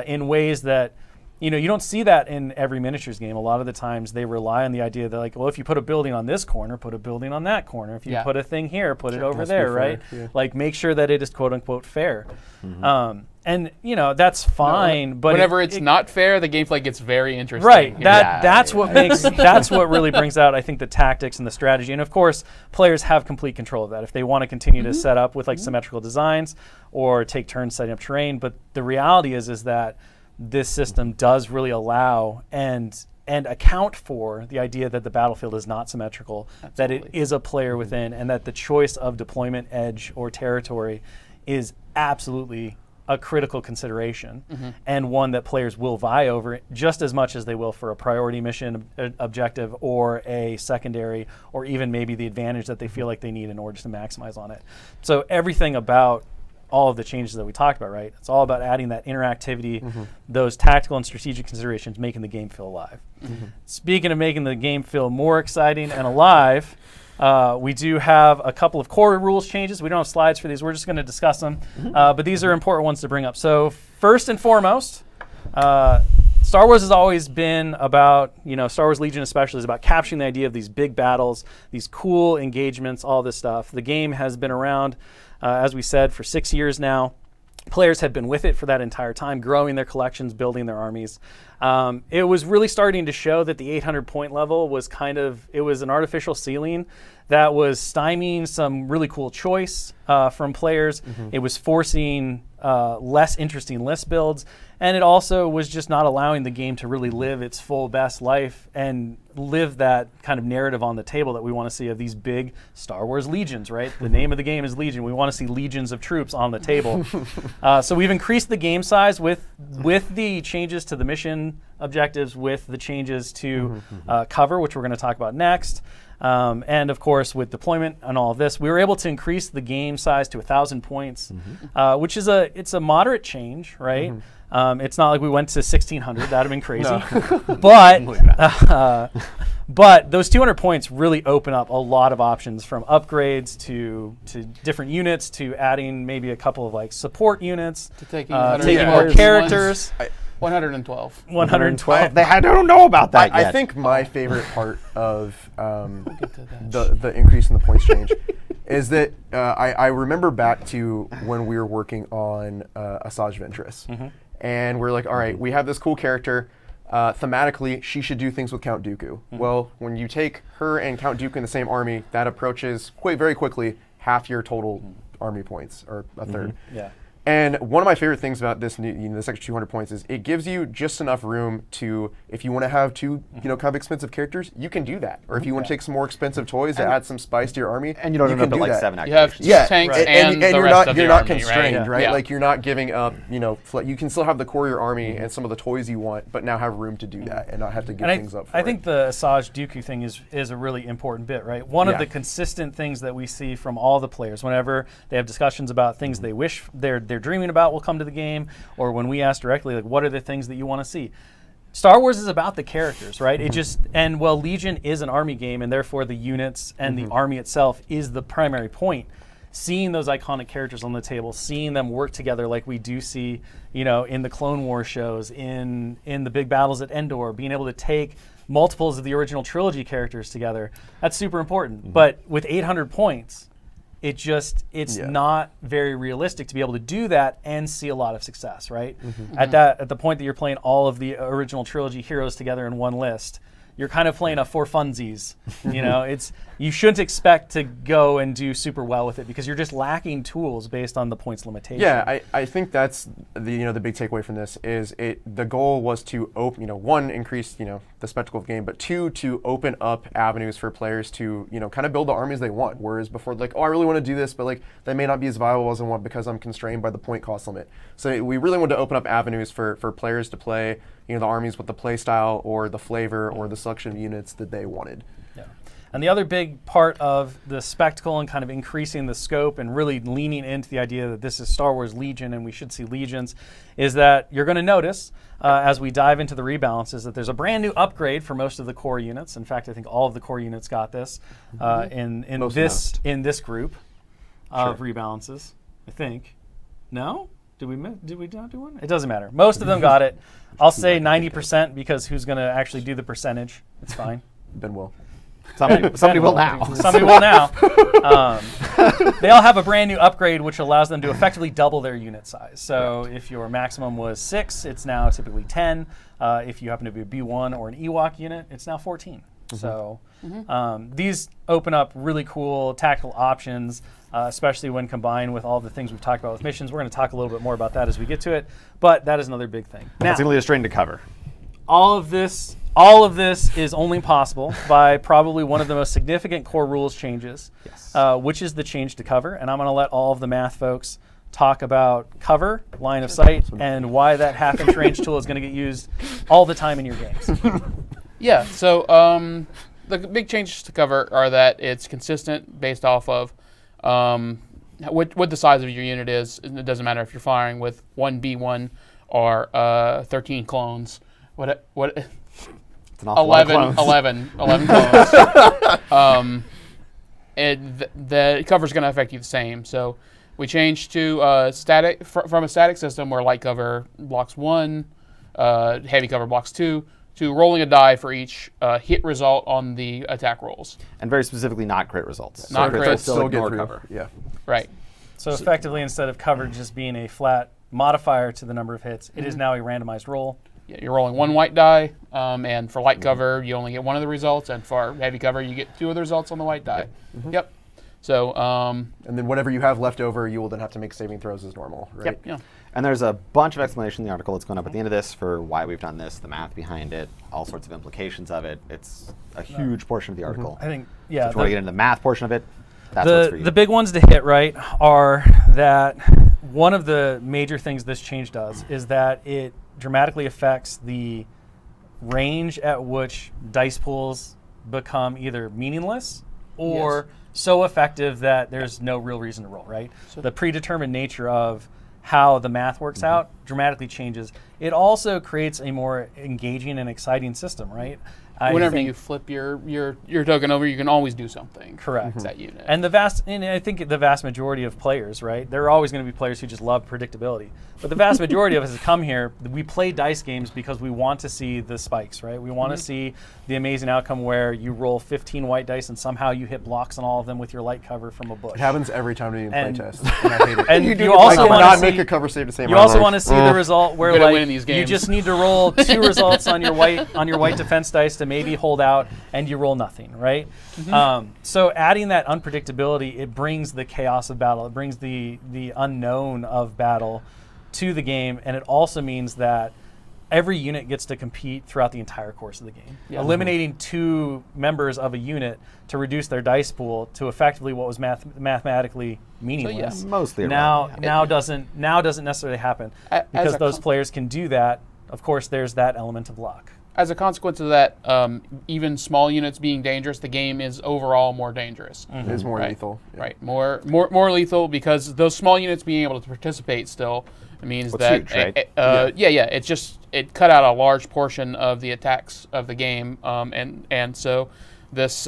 in ways that you don't see that in every miniatures game. A lot of the times they rely on the idea that, like, well, if you put a building on this corner, put a building on that corner. If you put a thing here, put it over there, right? Yeah. Like, make sure that it is quote unquote fair. And that's fine, but whenever it's not fair, the gameplay gets very interesting. Right. That's what makes that's what really brings out, I think, the tactics and the strategy. And of course, players have complete control of that if they want to continue to set up with like symmetrical designs or take turns setting up terrain. But the reality is that this system does really allow and account for the idea that the battlefield is not symmetrical, that it is a player within, and that the choice of deployment edge or territory is absolutely a critical consideration and one that players will vie over just as much as they will for a priority mission objective or a secondary, or even maybe the advantage that they feel like they need in order to maximize on it. So everything about all of the changes that we talked about, right? It's all about adding that interactivity, those tactical and strategic considerations, making the game feel alive. Speaking of making the game feel more exciting and alive, we do have a couple of core rules changes. We don't have slides for these. We're just going to discuss them. But these are important ones to bring up. So first and foremost, Star Wars has always been about, Star Wars Legion especially is about capturing the idea of these big battles, these cool engagements, all this stuff. The game has been around, as we said, for 6 years now. Players have been with it for that entire time, growing their collections, building their armies. It was really starting to show that the 800 point level was it was an artificial ceiling that was stymieing some really cool choice from players. It was forcing less interesting list builds, and it also was just not allowing the game to really live its full best life and live that kind of narrative on the table that we want to see of these big Star Wars legions, right? The name of the game is Legion. We want to see legions of troops on the table. So we've increased the game size with the changes to the mission objectives, with the changes to cover, which we're going to talk about next. And of course, with deployment and all of this, we were able to increase the game size to 1,000 points, which is it's a moderate change, right? It's not like we went to 1,600. That'd have been crazy. But those 200 points really open up a lot of options, from upgrades to different units, to adding maybe a couple of like support units, To taking more characters. 112. 112. I don't know about that yet. I think my favorite part of the increase in the points change is that I remember back to when we were working on Asajj Ventress. And we're like, all right, we have this cool character. Thematically, she should do things with Count Dooku. Well, when you take her and Count Dooku in the same army, that approaches very quickly half your total army points, or a third. Yeah. And one of my favorite things about this, this extra 200 points is it gives you just enough room to, if you want to have two, kind of expensive characters, you can do that. Or if you want to take some more expensive toys to add some spice to your army, and you don't end up at like that. 7 You have activations. tanks and and the you're rest not of you're the not army, constrained, right? Yeah. Like you're not giving up, you can still have the core of your army and some of the toys you want, but now have room to do that and not have to give things up for I think the Asajj Dooku thing is a really important bit, right? One of the consistent things that we see from all the players whenever they have discussions about things they wish they're dreaming about will come to the game, or when we ask directly, like, what are the things that you want to see? Star Wars is about the characters, right? It just, and well, Legion is an army game, and therefore the units and the army itself is the primary point. Seeing those iconic characters on the table, seeing them work together like we do see, in the Clone Wars shows, in the big battles at Endor, being able to take multiples of the original trilogy characters together, that's super important. But with 800 points, it's not very realistic to be able to do that and see a lot of success, right? At the point that you're playing all of the original trilogy heroes together in one list, you're kind of playing a for funsies. You shouldn't expect to go and do super well with it because you're just lacking tools based on the points limitation. Yeah, I think that's the big takeaway from this is the goal was to open, one, increase the spectacle of the game, but two, to open up avenues for players to kind of build the armies they want. Whereas before, like, oh, I really want to do this, but like that may not be as viable as I want because I'm constrained by the point cost limit. So we really wanted to open up avenues for players to play the armies with the play style or the flavor or the selection of units that they wanted. Yeah. And the other big part of the spectacle and kind of increasing the scope and really leaning into the idea that this is Star Wars Legion and we should see Legions is that you're going to notice as we dive into the rebalances that there's a brand new upgrade for most of the core units. In fact, I think all of the core units got this in this group of rebalances, I think. No? Did we not do one? It doesn't matter. Most of them got it. I'll say 90% because who's going to actually do the percentage? It's fine. Ben will. Somebody will now. Somebody will now. They all have a brand new upgrade which allows them to effectively double their unit size. So if your maximum was 6, it's now typically 10. If you happen to be a B1 or an Ewok unit, it's now 14. So these open up really cool tactical options, especially when combined with all the things we've talked about with missions. We're going to talk a little bit more about that as we get to it, but that is another big thing. Now, That's only a string to cover. all of this is only possible by probably one of the most significant core rules changes, which is the change to cover. And I'm going to let all of the math folks talk about cover, line of sight, and why that half-inch range tool is going to get used all the time in your games. Yeah, so the big changes to cover are that it's consistent based off of what the size of your unit is. It doesn't matter if you're firing with 1 B1 or 13 clones. It's an awful lot of 11 clones. clones. The cover's going to affect you the same. So we changed to static from a static system where light cover blocks 1, heavy cover blocks 2, to rolling a die for each hit result on the attack rolls. And very specifically, not crit results. Not so crit. Still ignore through. cover. Yeah. Right. So effectively, instead of cover just being a flat modifier to the number of hits, it is now a randomized roll. Yeah, you're rolling 1 white die, and for light cover, you only get 1 of the results, and for heavy cover, you get 2 of the results on the white die. Yep. So. And then whatever you have left over, you will then have to make saving throws as normal, right? Yep. Yeah. And there's a bunch of explanation in the article that's going up at the end of this for why we've done this, the math behind it, all sorts of implications of it. It's a huge portion of the article. I think, So yeah. if you want to get into the math portion of it, that's what's for you. The big ones to hit, right, are that one of the major things this change does is that it dramatically affects the range at which dice pools become either meaningless or so effective that there's no real reason to roll, right? So the predetermined nature of how the math works out dramatically changes. It also creates a more engaging and exciting system, right? Whenever you flip your token over, you can always do something. Correct. With that unit. And I think the vast majority of players, right? There are always going to be players who just love predictability. But the vast majority of us that come here, we play dice games because we want to see the spikes, right? We want to see the amazing outcome where you roll 15 white dice and somehow you hit blocks on all of them with your light cover from a bush. It happens every time we play And- test. And I hate it. And I you also cannot want to make see a cover save to save You my also life. want to see the result where Good at like winning these you games. just need to roll 2 results on your white defense dice to maybe hold out, and you roll nothing, right? So adding that unpredictability, it brings the chaos of battle. It brings the unknown of battle to the game, and it also means that every unit gets to compete throughout the entire course of the game. Yeah. Eliminating 2 members of a unit to reduce their dice pool to effectively what was mathematically meaningless. Mostly now irrelevant, doesn't necessarily happen As because a those players can do that. Of course, there's that element of luck. As a consequence of that, even small units being dangerous, the game is overall more dangerous. It is more Right. lethal. Yeah. Right, more lethal because those small units being able to participate still means Well, that it's huge, right? it cut out a large portion of the attacks of the game, and so this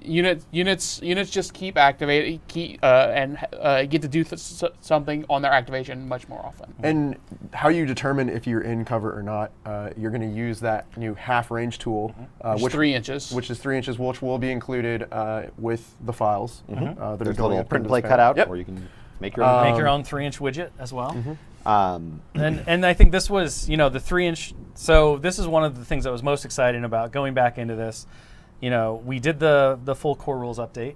units just keep activating, get to do something on their activation much more often. And how you determine if you're in cover or not, you're going to use that new half range tool, Which 3 inches. which is 3 inches, which will be included with the files. That are There's a going little up print into play the cut out, Yep. or you can make your own. Make your own 3-inch widget as well. Um, And I think this was, the 3-inch. So this is one of the things that was most exciting about going back into this. We did the full core rules update,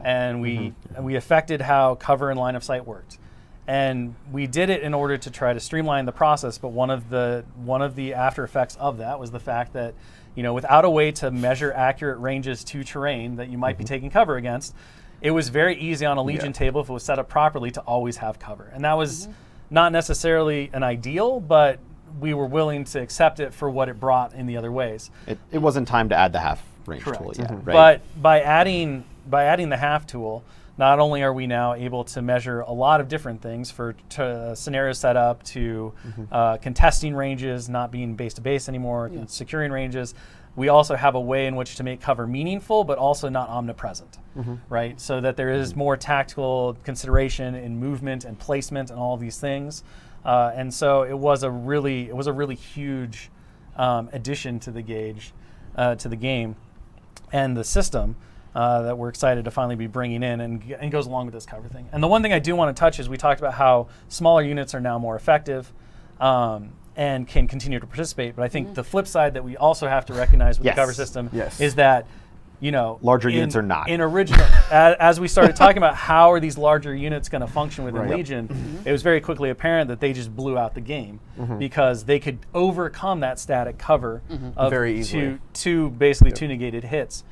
and we affected how cover and line of sight worked. And we did it in order to try to streamline the process. But one of the after effects of that was the fact that, without a way to measure accurate ranges to terrain that you might be taking cover against, it was very easy on a Legion table, if it was set up properly, to always have cover. And that was not necessarily an ideal, but we were willing to accept it for what it brought in the other ways. it wasn't time to add the half range Correct. tool yet, right? But by adding the half tool, not only are we now able to measure a lot of different things for scenario setup to contesting ranges, not being base to base anymore, securing ranges, we also have a way in which to make cover meaningful, but also not omnipresent, right? So that there is more tactical consideration in movement and placement and all of these things. And so it was a really huge addition to the game and the system that we're excited to finally be bringing in and goes along with this cover thing. And the one thing I do want to touch is we talked about how smaller units are now more effective and can continue to participate. But I think the flip side that we also have to recognize with the cover system is that larger units are not. In original, as we started talking about how are these larger units going to function within Legion, it was very quickly apparent that they just blew out the game because they could overcome that static cover of Very easily. two basically 2 negated hits.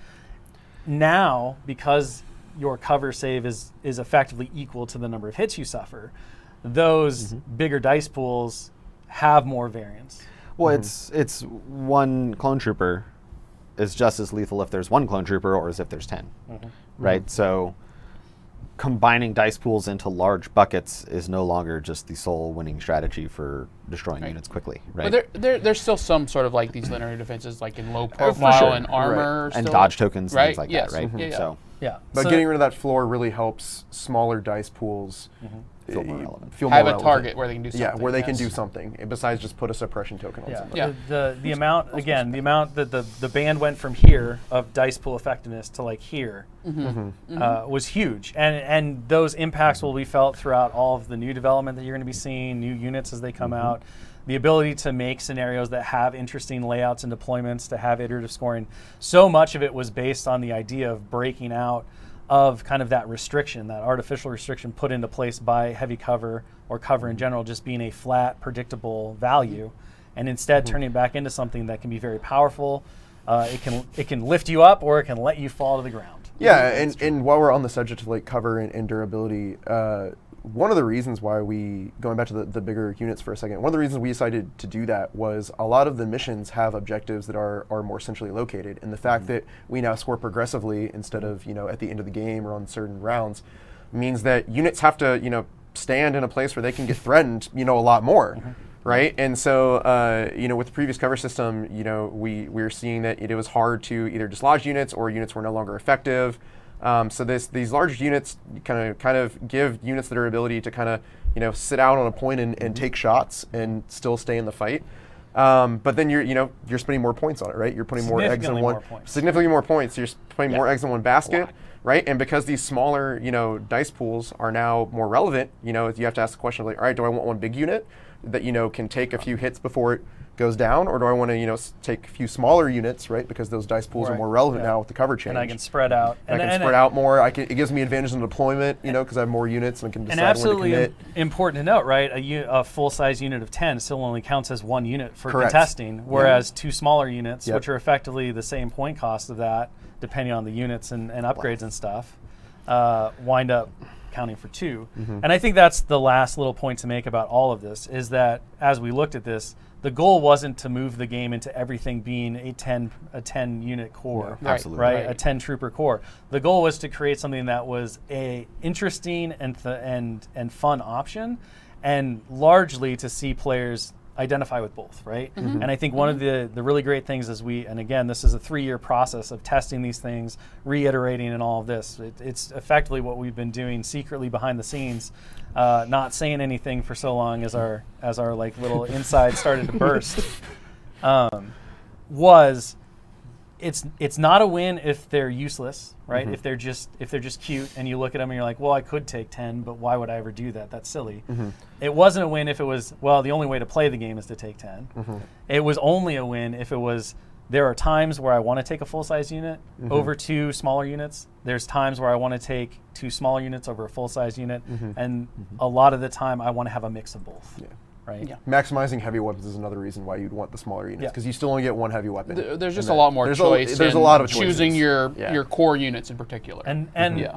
Now, because your cover save is effectively equal to the number of hits you suffer, those bigger dice pools have more variance. Well, it's one clone trooper is just as lethal if there's 1 clone trooper or as if there's 10, right? So combining dice pools into large buckets is no longer just the sole winning strategy for destroying units quickly, right? But there's still some sort of like these linear defenses, like in low profile sure. and armor, And still. dodge tokens and Right, things like yes. that, right? Yeah, yeah. So Yeah. But So- getting rid of that floor really helps smaller dice pools feel more relevant. feel Have more a relevant. target where they can do something. Yeah, where they can yes. do something besides just put a suppression token on Yeah. something. Yeah. The amount again, the amount that the band went from here of dice pool effectiveness to like here was huge, and those impacts will be felt throughout all of the new development that you're going to be seeing, new units as they come out. The ability to make scenarios that have interesting layouts and deployments, to have iterative scoring. So much of it was based on the idea of breaking out of kind of that restriction, that artificial restriction put into place by heavy cover or cover in general, just being a flat, predictable value, and instead turning it back into something that can be very powerful. It can lift you up or it can let you fall to the ground. Yeah, and while we're on the subject of like cover and durability, one of the reasons why going back to the bigger units for a second, one of the reasons we decided to do that was a lot of the missions have objectives that are more centrally located. And the fact that we now score progressively instead of, at the end of the game or on certain rounds means that units have to, stand in a place where they can get threatened, a lot more. Right, and so with the previous cover system, we were seeing that it was hard to either dislodge units or units were no longer effective. So these large units kind of give units their ability to kind of sit out on a point and take shots and still stay in the fight. But then you're spending more points on it, right? You're putting more eggs in one, significantly more points. You're putting more eggs in one basket, right? And because these smaller dice pools are now more relevant, you have to ask the question like, all right, do I want one big unit that can take a few hits before it goes down, or do I want to take a few smaller units, right? Because those dice pools are more relevant now with the cover change. And I can spread out. I can spread out more. It gives me advantage in deployment, because I have more units and I can decide when to absolutely commit. Important to note, right? A full-size unit of 10 still only counts as one unit for Correct. contesting, whereas two smaller units, which are effectively the same point cost of that, depending on the units and upgrades and stuff, wind up counting for two. And I think that's the last little point to make about all of this, is that as we looked at this, the goal wasn't to move the game into everything being a 10 unit core, absolutely. right? A 10 trooper core. The goal was to create something that was a interesting and fun option, and largely to see players identify with both, right? And I think one of the really great things is and again, this is a 3-year process of testing these things, reiterating and all of this. It's effectively what we've been doing secretly behind the scenes, not saying anything for so long as our like little inside started to burst. It's not a win if they're useless, right? If they're just cute and you look at them and you're like, well, I could take 10, but why would I ever do that? That's silly. It wasn't a win if it was, well, the only way to play the game is to take 10. It was only a win if it was, there are times where I want to take a full-size unit over two smaller units. There's times where I want to take two smaller units over a full-size unit. And a lot of the time I want to have a mix of both. Right? Maximizing heavy weapons is another reason why you'd want the smaller units, because you still only get one heavy weapon. There's just a lot more choice. There's a lot of choosing choices. your core units in particular. And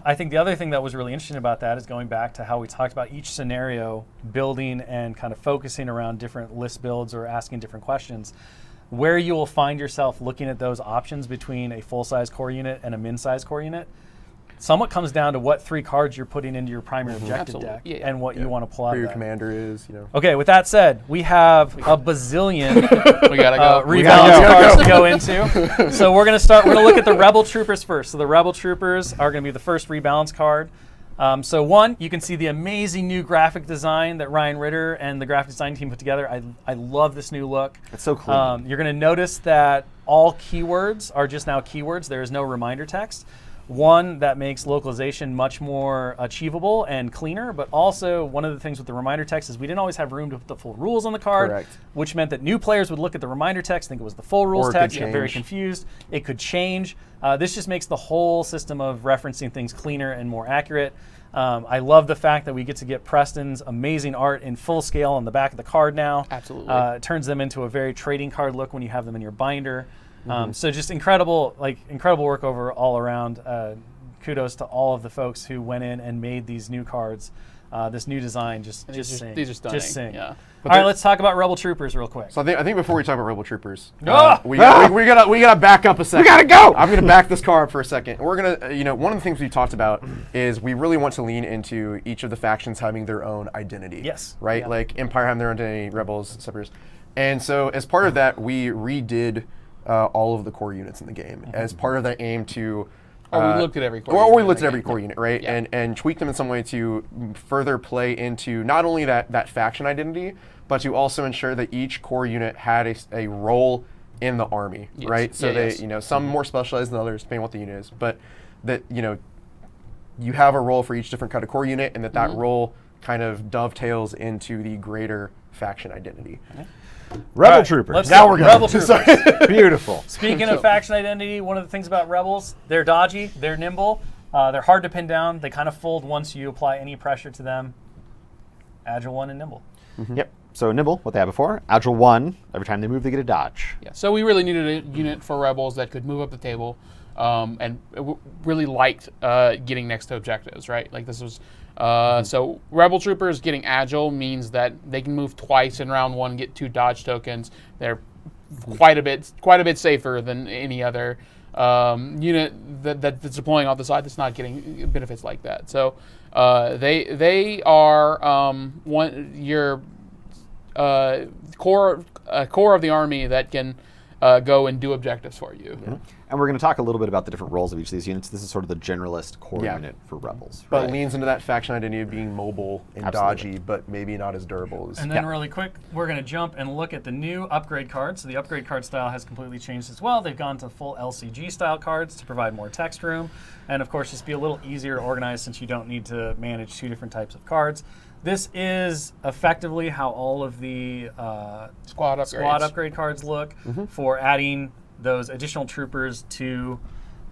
I think the other thing that was really interesting about that is going back to how we talked about each scenario, building and kind of focusing around different list builds or asking different questions, where you will find yourself looking at those options between a full-size core unit and a min-size core unit. Somewhat comes down to what 3 cards you're putting into your primary objective deck and what you want to pull out Who of your that. commander is, Okay, with that said, we have a bazillion We gotta go. rebalance cards to go into. So we're going to look at the Rebel Troopers first. So the Rebel Troopers are going to be the first rebalance card. So one, you can see the amazing new graphic design that Ryan Ritter and the graphic design team put together. I love this new look. It's so cool. You're going to notice that all keywords are just now keywords. There is no reminder text. One, that makes localization much more achievable and cleaner, but also one of the things with the reminder text is we didn't always have room to put the full rules on the card, which meant that new players would look at the reminder text, think it was the full rules text, get very confused. It could change. This just makes the whole system of referencing things cleaner and more accurate. I love the fact that we get to get Preston's amazing art in full scale on the back of the card now. Absolutely. It turns them into a very trading card look when you have them in your binder. So just incredible work all around. Kudos to all of the folks who went in and made these new cards. This new design, just sing. These are stunning. Just sing. Yeah. All right, let's talk about Rebel Troopers real quick. So I think before we talk about Rebel Troopers, we gotta back up a second. We gotta go. I'm gonna back this car up for a second. We're gonna, one of the things we talked about is we really want to lean into each of the factions having their own identity. Yes. Right. Yeah. Like Empire having their own identity, Rebels, Separators, and so as part of that, we redid all of the core units in the game as part of that aim to. Or we looked at every core unit. Or we looked in at the every game. core unit, right? And tweak them in some way to further play into not only that faction identity, but to also ensure that each core unit had a role in the army, right? So some more specialized than others, depending on what the unit is, but that you have a role for each different kind of core unit, and that role kind of dovetails into the greater faction identity. Rebel Troopers. Now we're going. Rebel Troopers. Beautiful. Speaking of faction identity, one of the things about Rebels, they're dodgy, they're nimble, they're hard to pin down, they kind of fold once you apply any pressure to them. Agile 1 and nimble. Yep. So nimble, what they had before. Agile 1, every time they move, they get a dodge. Yeah. So we really needed a unit for Rebels that could move up the table, and really liked getting next to objectives, right? Like this was So Rebel Troopers getting agile means that they can move twice in round 1, get 2 dodge tokens. They're quite a bit safer than any other unit that's deploying off the side that's not getting benefits like that. So they are your core of the army that can go and do objectives for you. Yeah. And we're going to talk a little bit about the different roles of each of these units. This is sort of the generalist core unit for Rebels. But leans into that faction identity of being mobile and Absolutely. dodgy, but maybe not as durable as. And then really quick, we're going to jump and look at the new upgrade cards. So the upgrade card style has completely changed as well. They've gone to full LCG style cards to provide more text room. And of course, just be a little easier to organize since you don't need to manage 2 different types of cards. This is effectively how all of the Squad upgrade cards look for adding those additional troopers to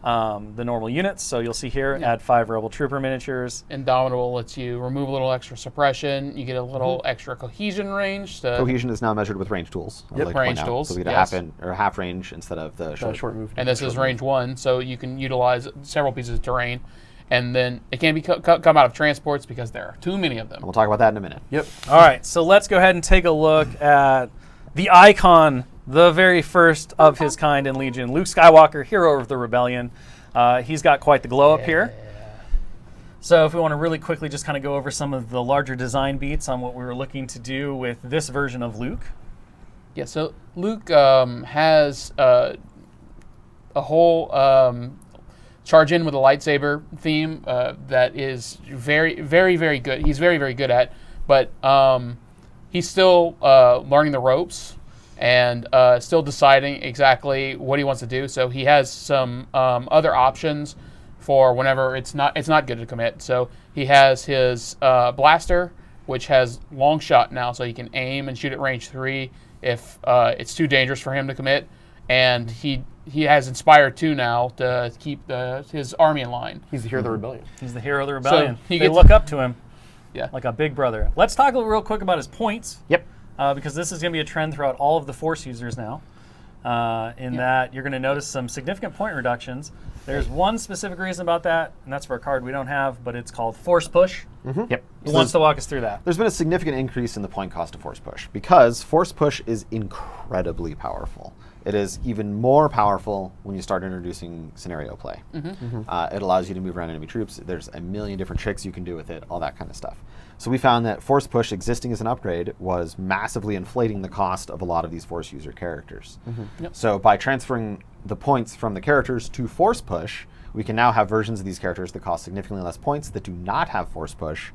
the normal units. So you'll see here, add 5 Rebel Trooper miniatures. Indomitable lets you remove a little extra suppression. You get a little extra cohesion range. Cohesion is now measured with range tools. I'd like to point range out. tools. So we get a half range instead of the short move. And this is range 1, so you can utilize several pieces of terrain. And then it can be come out of transports because there are too many of them. And we'll talk about that in a minute. Yep. All right, so let's go ahead and take a look at the icon, the very first of his kind in Legion, Luke Skywalker, hero of the rebellion. He's got quite the glow up here. So if we want to really quickly just kind of go over some of the larger design beats on what we were looking to do with this version of Luke. Yeah, so Luke has a whole charge in with a lightsaber theme that is very, very, very good. He's very, very good at, but he's still learning the ropes and still deciding exactly what he wants to do. So he has some other options for whenever it's not good to commit. So he has his blaster, which has long shot now, so he can aim and shoot at range 3 if it's too dangerous for him to commit. And he has Inspire 2 now to keep his army in line. He's the hero of the rebellion. He's the hero of the rebellion. So they look up to him Yeah. like a big brother. Let's talk real quick about his points. Yep. Because this is going to be a trend throughout all of the Force users now. That you're going to notice some significant point reductions. There's one specific reason about that, and that's for a card we don't have, but it's called Force Push. Yep. Who wants to walk us through that? There's been a significant increase in the point cost of Force Push because Force Push is incredibly powerful. It is even more powerful when you start introducing scenario play. It allows you to move around enemy troops. There's a million different tricks you can do with it, all that kind of stuff. So we found that Force Push existing as an upgrade was massively inflating the cost of a lot of these Force user characters. So by transferring the points from the characters to Force Push, we can now have versions of these characters that cost significantly less points that do not have Force Push,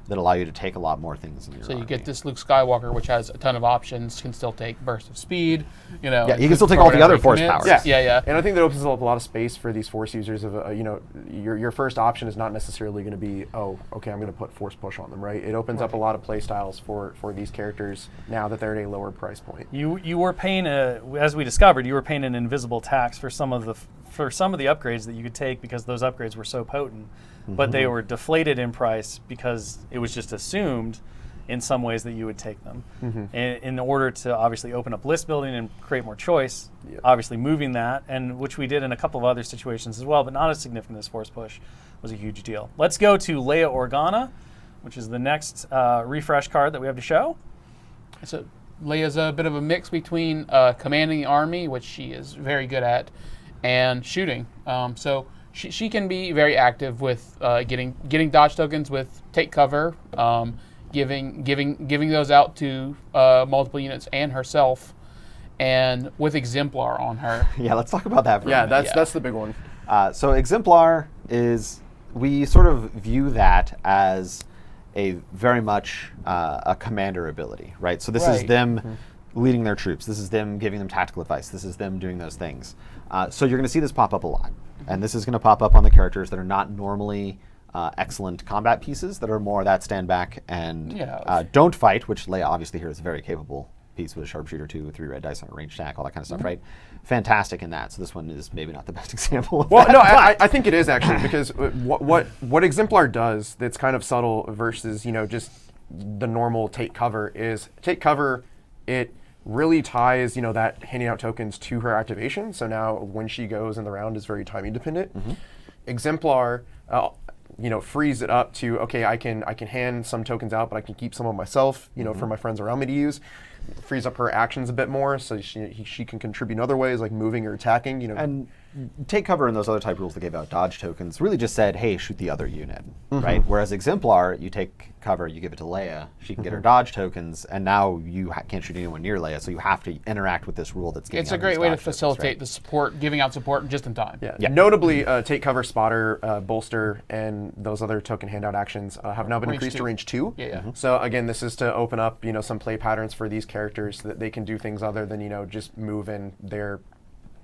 that allow you to take a lot more things in your So you army. get this Luke Skywalker, which has a ton of options, can still take burst of speed. Yeah, you can still take all the other Force powers. Yeah. And I think that opens up a lot of space for these Force users. Of your first option is not necessarily going to be, oh, okay, I'm going to put Force Push on them, right? It opens up a lot of play styles for these characters now that they're at a lower price point. You were paying as we discovered, you were paying an invisible tax for some of the upgrades that you could take because those upgrades were so potent, but they were deflated in price because it was just assumed in some ways that you would take them. In order to obviously open up list building and create more choice, obviously moving that, and which we did in a couple of other situations as well, but not as significant as Force Push, was a huge deal. Let's go to Leia Organa, which is the next refresh card that we have to show. So Leia's a bit of a mix between commanding the army, which she is very good at, and shooting. So she can be very active with getting dodge tokens with take cover, giving those out to multiple units and herself, and with Exemplar on her. Yeah, let's talk about that for a Yeah, minute. that's the big one. So Exemplar is, we sort of view that as a very much a commander ability, right? So this is them leading their troops. This is them giving them tactical advice. This is them doing those things. So you're going to see this pop up a lot. And this is going to pop up on the characters that are not normally excellent combat pieces, that are more that stand back and don't fight, which Leia obviously here is a very capable piece with a sharpshooter 2, 3 red dice on a range stack, all that kind of stuff, right? Fantastic in that. So this one is maybe not the best example of Well, that. no, I think it is actually, because what Exemplar does that's kind of subtle versus just the normal take cover is take cover. It really ties that handing out tokens to her activation. So now when she goes in the round is very timing dependent. Exemplar, frees it up to, okay, I can hand some tokens out, but I can keep some of myself, for my friends around me to use. Frees up her actions a bit more, so she can contribute in other ways, like moving or attacking. And take cover in those other type rules that gave out dodge tokens really just said, hey, shoot the other unit, right? Whereas Exemplar, you take cover, you give it to Leia, she can get her dodge tokens, and now you can't shoot anyone near Leia, so you have to interact with this rule that's giving It's out a great these way to dodge tokens, facilitate right? the support, giving out support just in time. Yeah. Notably, take cover, spotter, bolster, and those other token handout actions have now been Range increased to 2. range 2. Yeah. So again, this is to open up, some play patterns for these characters so that they can do things other than, just move in their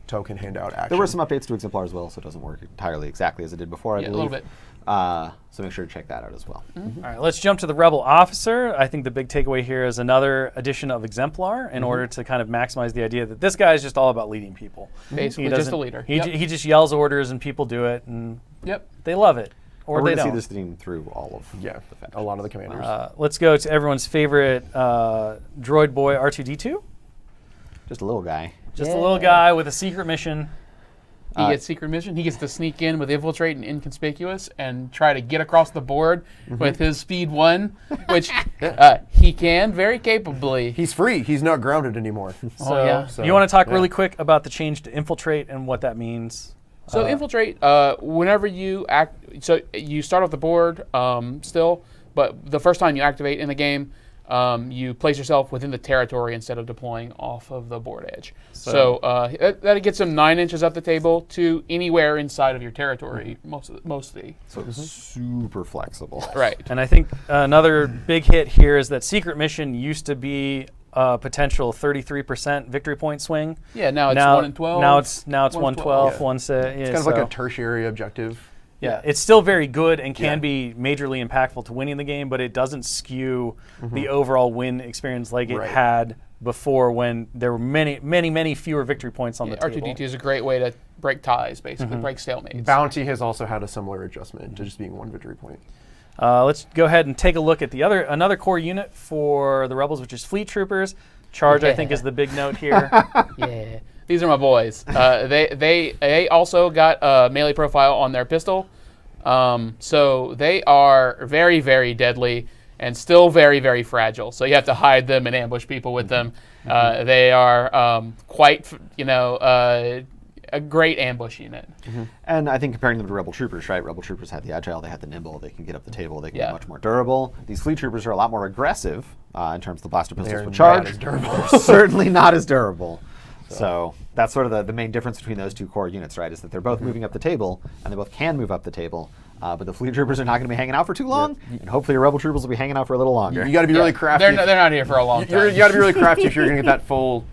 token handout action. There were some updates to Exemplar as well, so it doesn't work entirely exactly as it did before, I Yeah, a believe. little bit. So make sure to check that out as well. All right, let's jump to the Rebel Officer. I think the big takeaway here is another addition of Exemplar in order to kind of maximize the idea that this guy is just all about leading people. Basically, He just doesn't- a leader. He, Yep. he just yells orders and people do it, and Yep. they love it. Or We're they going to see don't. this theme through all of Yeah, the factions. a lot of the commanders. Let's go to everyone's favorite droid boy, R2-D2. Just a little guy. Just a little guy with a secret mission. He gets secret mission. He gets to sneak in with infiltrate and inconspicuous and try to get across the board with his speed 1, which he can very capably. He's free. He's not grounded anymore. So, yeah. you want to talk really quick about the change to infiltrate and what that means? So infiltrate, whenever you so you start off the board still, but the first time you activate in the game, you place yourself within the territory instead of deploying off of the board edge. So that gets them 9 inches up the table to anywhere inside of your territory, mostly. So it's super flexible. Right. And I think another big hit here is that secret mission used to be a potential 33% victory point swing. Yeah, now it's 1 in 12. Now it's 112, Yeah. 1 set. It's kind of like a tertiary objective. Yeah, it's still very good and can be majorly impactful to winning the game, but it doesn't skew the overall win experience like it had before when there were many fewer victory points on the table. R2-D2 is a great way to break ties, basically, break stalemates. Bounty has also had a similar adjustment to just being 1 victory point. Let's go ahead and take a look at another core unit for the Rebels, which is Fleet Troopers. Charge, I think, is the big note here. Yeah. These are my boys. They also got a melee profile on their pistol. So they are very, very deadly and still very, very fragile. So you have to hide them and ambush people with them. They are quite, a great ambush unit. And I think comparing them to Rebel Troopers, right? Rebel Troopers had the agile, they had the nimble, they can get up the table, they can be much more durable. These Fleet Troopers are a lot more aggressive in terms of the blaster pistols with charge. Not as durable. They're certainly not as durable. So that's sort of the main difference between those two core units, right? Is that they're both moving up the table, and they both can move up the table. But the Fleet Troopers are not going to be hanging out for too long, and hopefully your Rebel Troopers will be hanging out for a little longer. You got to be really crafty. They're not here for a long time. You got to be really crafty if you're going to get that full,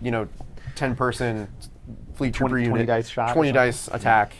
10-person Fleet Trooper unit. 20 dice shot or 20 something. dice attack.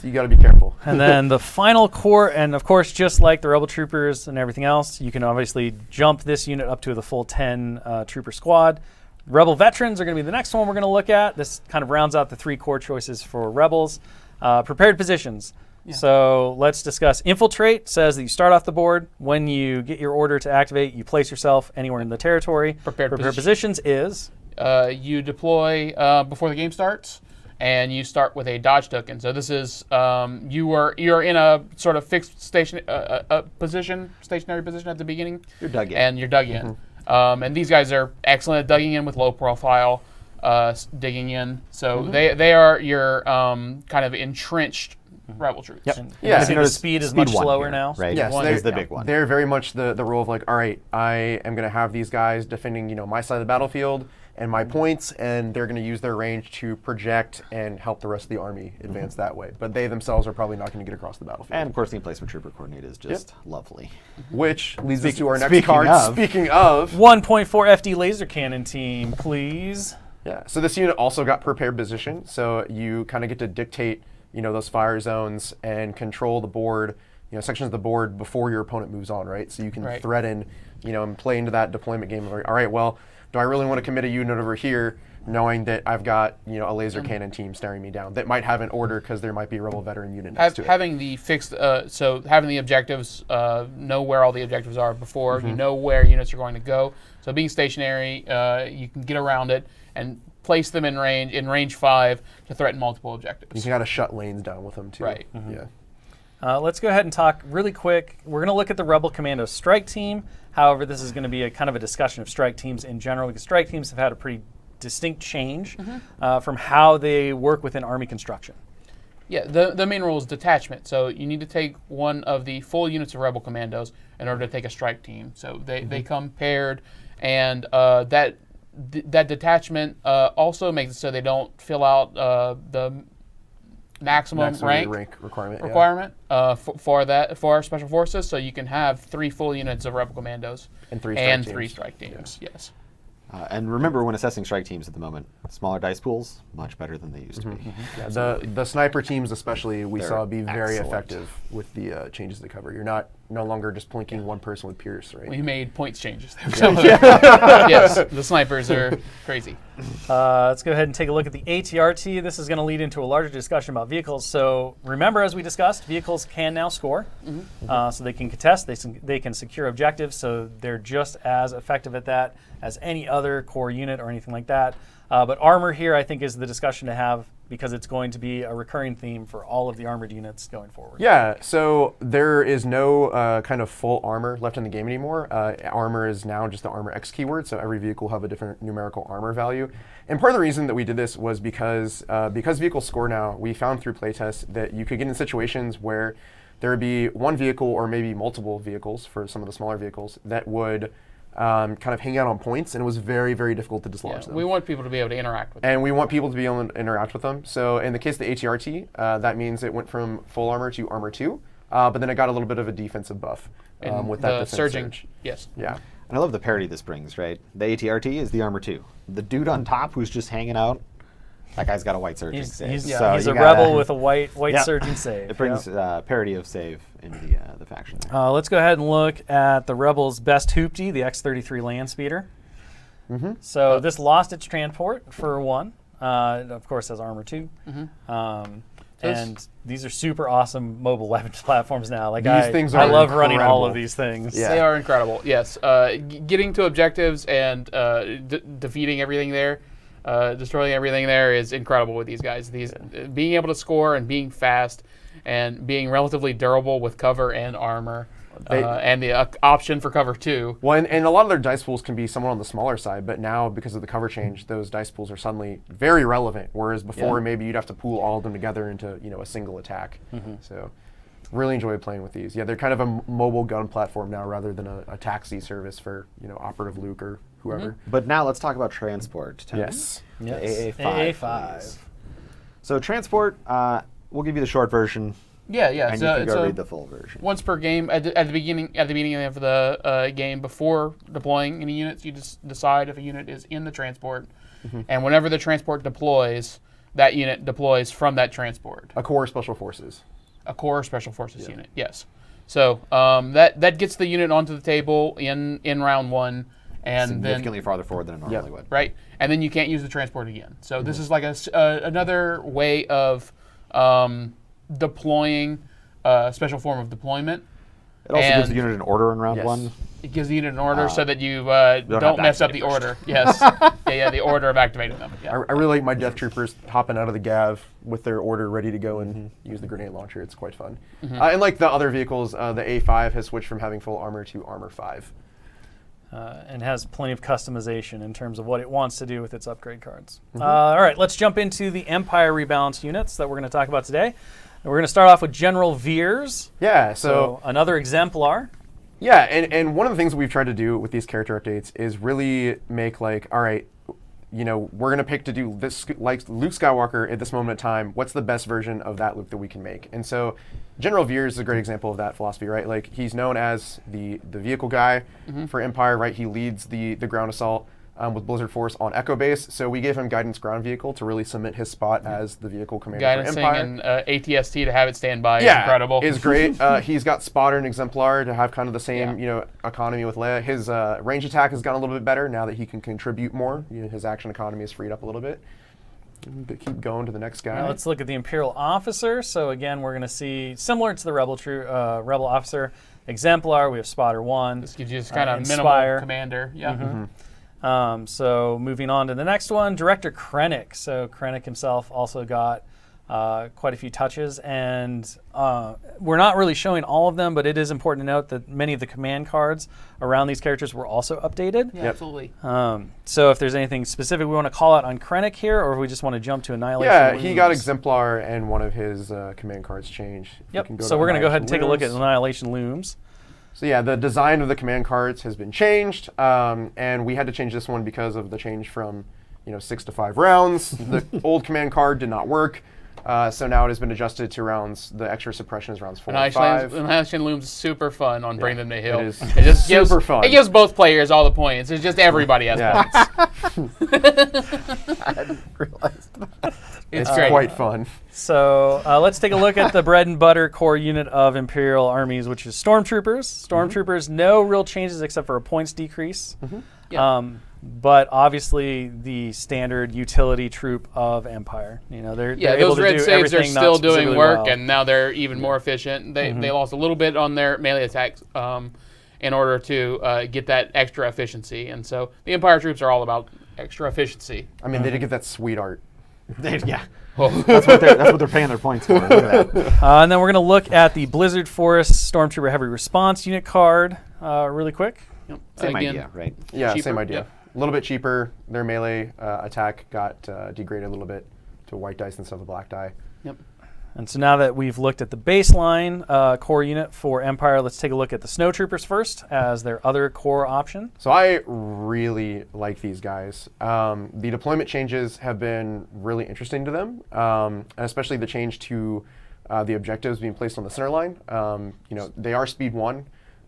You got to be careful. And then the final core, and of course, just like the Rebel Troopers and everything else, you can obviously jump this unit up to the full 10 trooper squad. Rebel Veterans are going to be the next one we're going to look at. This kind of rounds out the 3 core choices for Rebels. Prepared positions. So let's discuss. Infiltrate says that you start off the board. When you get your order to activate, you place yourself anywhere in the territory. Prepared positions is? You deploy before the game starts, and you start with a dodge token. So this is you're in a sort of fixed stationary position at the beginning. You're dug in. And you're dug in. And these guys are excellent at dugging in with low profile, digging in. So they are your kind of entrenched rebel troops. Yep. Yeah. The speed is much 1 slower here, now. right? Yes, One they're- is the big one. They're very much the rule of like, all right, I am going to have these guys defending, my side of the battlefield and my points, and they're going to use their range to project and help the rest of the army advance that way. But they themselves are probably not going to get across the battlefield. And of course, the emplacement trooper coordinate is just lovely. Which leads us to our next speaking card. of- Speaking of, 1.4 FD laser cannon team, please. yeah. So this unit also got prepared position. So you kind of get to dictate, those fire zones and control the board, sections of the board before your opponent moves on, right? So you can threaten, and play into that deployment game. All right, well, do I really want to commit a unit over here, knowing that I've got, a laser cannon team staring me down that might have an order because there might be a rebel veteran unit next to it. Having the fixed, so having the objectives, know where all the objectives are before, you know where units are going to go. So being stationary, you can get around it and place them in range 5 to threaten multiple objectives. You can kind of shut lanes down with them too. Right. Yeah. Let's go ahead and talk really quick. We're going to look at the Rebel Commando Strike Team. However, this is going to be a kind of a discussion of strike teams in general, because strike teams have had a pretty distinct change from how they work within Army construction. Yeah, the main rule is detachment. So you need to take one of the full units of Rebel Commandos in order to take a strike team. So they come paired, and that detachment also makes it so they don't fill out the maximum rank requirement for special forces. So you can have 3 full units of Rebel Commandos and 3 strike teams. Yes. And remember, when assessing strike teams at the moment, smaller dice pools, much better than they used to be. Yeah, the sniper teams especially, we They're saw be very excellent. effective with the changes to cover. You're no longer just plinking one person with Pierce, right? We made points changes there. So yes, the snipers are crazy. Let's go ahead and take a look at the ATRT. This is going to lead into a larger discussion about vehicles. So remember, as we discussed, vehicles can now score. So they can contest, they can secure objectives, so they're just as effective at that as any other core unit or anything like that. But armor here, I think, is the discussion to have, because it's going to be a recurring theme for all of the armored units going forward. Yeah, so there is no kind of full armor left in the game anymore. Armor is now just the armor X keyword, so every vehicle will have a different numerical armor value. And part of the reason that we did this was because vehicles score now, we found through playtests that you could get in situations where there would be one vehicle or maybe multiple vehicles for some of the smaller vehicles that would kind of hang out on points, and it was very, very difficult to dislodge them. We want people to be able to interact with them. And we want people to be able to interact with them. So in the case of the ATRT, that means it went from full armor to armor 2, but then it got a little bit of a defensive buff with that defense surge. Yes. Yeah. And I love the parity this brings, right? The ATRT is the armor 2. The dude on top who's just hanging out, that guy's got a white surging save. He's So a you rebel with a white Yeah. surging save. It brings parity of save into the faction there. Let's go ahead and look at the Rebels' best hoopty, the X-33 land speeder. So this lost its transport for 1. It, of course, has armor 2. And these are super awesome mobile weapons platforms now. Like These things I are love running all incredible. of these things. Yeah. They are incredible. Yes, getting to objectives and defeating everything there, destroying everything there is incredible with these guys. These being able to score and being fast and being relatively durable with cover and armor, and the option for cover 2. Well, and a lot of their dice pools can be somewhat on the smaller side, but now because of the cover change, those dice pools are suddenly very relevant. Whereas before, maybe you'd have to pool all of them together into a single attack. So, really enjoy playing with these. Yeah, they're kind of a mobile gun platform now rather than a taxi service for Operative Luke or whoever. But now let's talk about transport. Tim. Yes. The Yes. AA5. please. So transport, we'll give you the short version, Yeah. and you can go read the full version. Once per game at the beginning of the game, before deploying any units, you just decide if a unit is in the transport, and whenever the transport deploys, that unit deploys from that transport. A core special forces. A core special forces unit. Yes. So that gets the unit onto the table in round 1, and Significantly then farther forward than it normally would. right, and then you can't use the transport again. So this is like another way of deploying a special form of deployment. It also gives And- the unit an order in round Yes. 1. It gives the unit an order so that you have don't to mess up activate the it order. Yes. The order of activating them. I Yeah. really like my Death Troopers hopping out of the Gav with their order ready to go and use the grenade launcher. It's quite fun. And like the other vehicles, the A5 has switched from having full armor to armor 5. And has plenty of customization in terms of what it wants to do with its upgrade cards. All right, let's jump into the Empire rebalanced units that we're going to talk about today. And we're going to start off with General Veers. Yeah, So another exemplar. Yeah, and one of the things that we've tried to do with these character updates is really make like, all right, we're going to pick to do this, like Luke Skywalker at this moment in time, what's the best version of that Luke that we can make? And so General Veers is a great example of that philosophy, right? Like he's known as the vehicle guy for Empire, right? He leads the ground assault with Blizzard Force on Echo Base. So we gave him Guidance Ground Vehicle to really cement his spot as the vehicle commander Guidance for Empire. and ATST to have it stand by is Yeah, incredible. is great. He's got Spotter and Exemplar to have kind of the same, economy with Leia. His range attack has gotten a little bit better now that he can contribute more. His action economy is freed up a little bit. But keep going to the next guy. Now let's look at the Imperial Officer. So again, we're going to see, similar to the Rebel Officer, Exemplar, we have Spotter 1. This gives you this kind of Inspire. minimal commander. Yeah. So moving on to the next one, Director Krennic. So Krennic himself also got quite a few touches, and we're not really showing all of them, but it is important to note that many of the command cards around these characters were also updated. Yeah, absolutely. So if there's anything specific we want to call out on Krennic here, or if we just want to jump to Annihilation Yeah, Looms. he got Exemplar and one of his command cards changed. Yep, so we're going to go ahead and take a look at Annihilation Looms. So yeah, the design of the command cards has been changed, and we had to change this one because of the change from 6 to 5 rounds. The old command card did not work, so now it has been adjusted to rounds. The extra suppression is rounds 4 and 5. Annihilation Looms is super fun on Bring Them to Hill. It is just super fun. It gives both players all the points. It's just everybody has points. I hadn't realized that. It's It's great. quite fun. So let's take a look at the bread and butter core unit of Imperial armies, which is Stormtroopers. Stormtroopers, no real changes except for a points decrease. Yeah. But obviously the standard utility troop of Empire. They're Yeah, able those to red do saves are everything not still doing specifically work, well. and now they're even more efficient. They lost a little bit on their melee attacks in order to get that extra efficiency. And so the Empire troops are all about extra efficiency. I mean, they did get that sweet art. Yeah. That's what they're paying their points for. Look at that. And then we're going to look at the Blizzard Forest Stormtrooper Heavy Response unit card really quick. Same Again, idea, right? Yeah, Cheaper, same idea. yep. A little bit cheaper. Their melee attack got degraded a little bit to white dice instead of a black die. Yep. And so now that we've looked at the baseline core unit for Empire, let's take a look at the Snowtroopers first as their other core option. So I really like these guys. The deployment changes have been really interesting to them, and especially the change to the objectives being placed on the center line. They are speed 1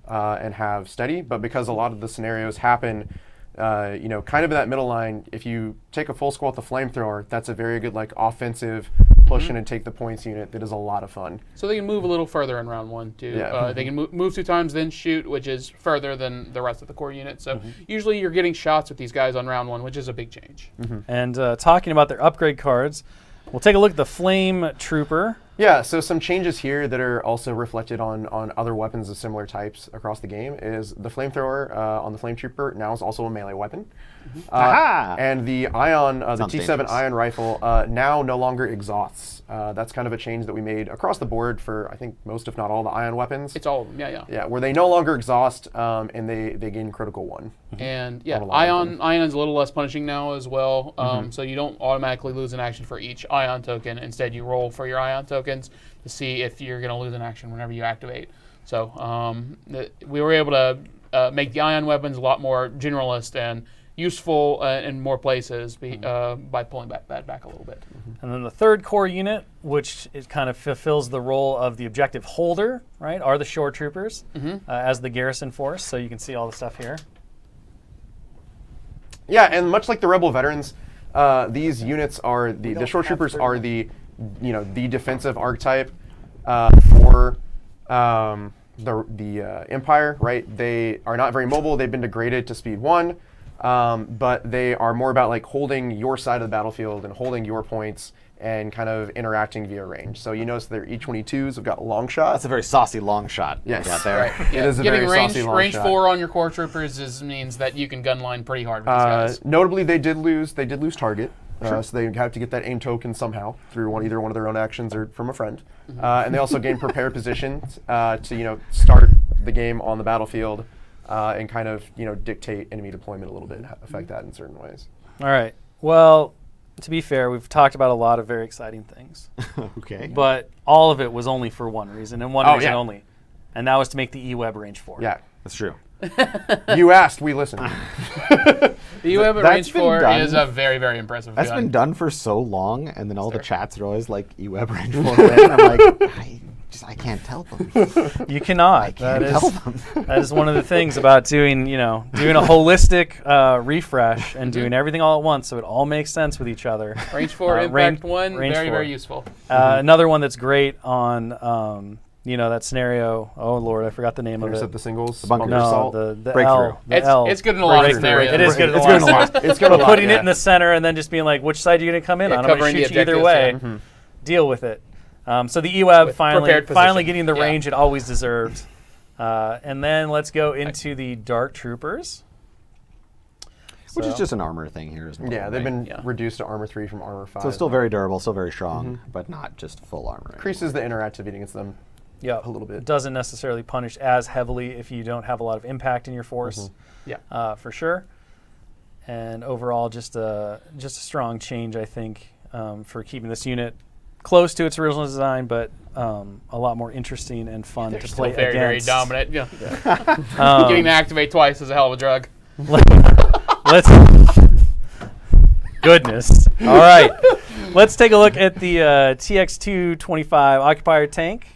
and have steady, but because a lot of the scenarios happen kind of in that middle line, if you take a full squad with the flamethrower, that's a very good offensive push in and take the points unit that is a lot of fun. So they can move a little further in round 1 too. Yeah. They can move 2 times, then shoot, which is further than the rest of the core unit. So usually you're getting shots with these guys on round 1, which is a big change. And talking about their upgrade cards, we'll take a look at the Flame Trooper. Yeah, so some changes here that are also reflected on other weapons of similar types across the game is the flamethrower on the Flame Trooper now is also a melee weapon. Aha! And the Ion, the Sounds T7 dangerous. Ion rifle now no longer exhausts. That's kind of a change that we made across the board for, I think, most if not all the Ion weapons. It's all of them, yeah. Yeah, where they no longer exhaust and they gain critical 1. And yeah, On a lot of Ion is a little less punishing now as well. So you don't automatically lose an action for each Ion token. Instead, you roll for your Ion tokens to see if you're going to lose an action whenever you activate. So we were able to make the Ion weapons a lot more generalist and useful in more places by pulling that back a little bit. And then the third core unit, which it kind of fulfills the role of the objective holder, right, are the Shore Troopers as the garrison force. So you can see all the stuff here. Yeah, and much like the Rebel veterans, these units are the Shore Troopers are the defensive archetype for the Empire, right? They are not very mobile. They've been degraded to speed 1, but they are more about holding your side of the battlefield and holding your points and kind of interacting via range. So you notice their E-22s have got long shot. That's a very saucy long shot. Yes. You got there. Right. It is a Getting very saucy long range shot. 4 on your core troopers means that you can gunline pretty hard with these guys. Notably, they did lose target, so they have to get that aim token somehow through either one of their own actions or from a friend. And they also gain prepared positions to start the game on the battlefield and kind of dictate enemy deployment a little bit, affect that in certain ways. All right. Well, to be fair, we've talked about a lot of very exciting things, Okay. but all of it was only for one reason and one Oh, reason yeah. only, and that was to make the E-Web range 4. Yeah, That's true. you asked, we listened. The UAV at that's range been 4 done. is a very, very impressive That's gun. been done for so long, and then all the Sure. chats are always like, "E-Web range 4 win." I'm like, I can't tell them. You cannot. I can't tell them. That is one of the things about doing a holistic refresh and doing everything all at once, so it all makes sense with each other. Range 4, range- Impact 1, range very, 4. very useful. Another one that's great on that scenario. Oh Lord, I forgot the name of Intercept it. the singles, The bunker bunker No, assault. the Breakthrough. L. The It's, L. it's good in a lot of Breakthrough. scenarios. It is good in a It's lot good of in a lot. scenarios. It's good in a But lot, putting it yeah. in the center and then just being like, which side are you going to come in Yeah, on? I'm going covering to the shoot you either objectives, way. yeah. Deal with it. So the E-Web With finally prepared position. getting the Yeah. range it always deserved. And then let's go into the Dark Troopers. Which is So- just an armor thing here as well. Yeah, they've right? been reduced to armor 3 from armor 5. So still very durable, still very strong, but not just full armor. increases the interactivity against them. Yeah, a little bit. Doesn't necessarily punish as heavily if you don't have a lot of impact in your force. Yeah. For sure. And overall, just a strong change, I think, for keeping this unit close to its original design, but a lot more interesting and fun They're to still play very, very against. dominant. Yeah. Getting to activate twice is a hell of a drug. Let's. Goodness. All right. Let's take a look at the TX225 occupier tank.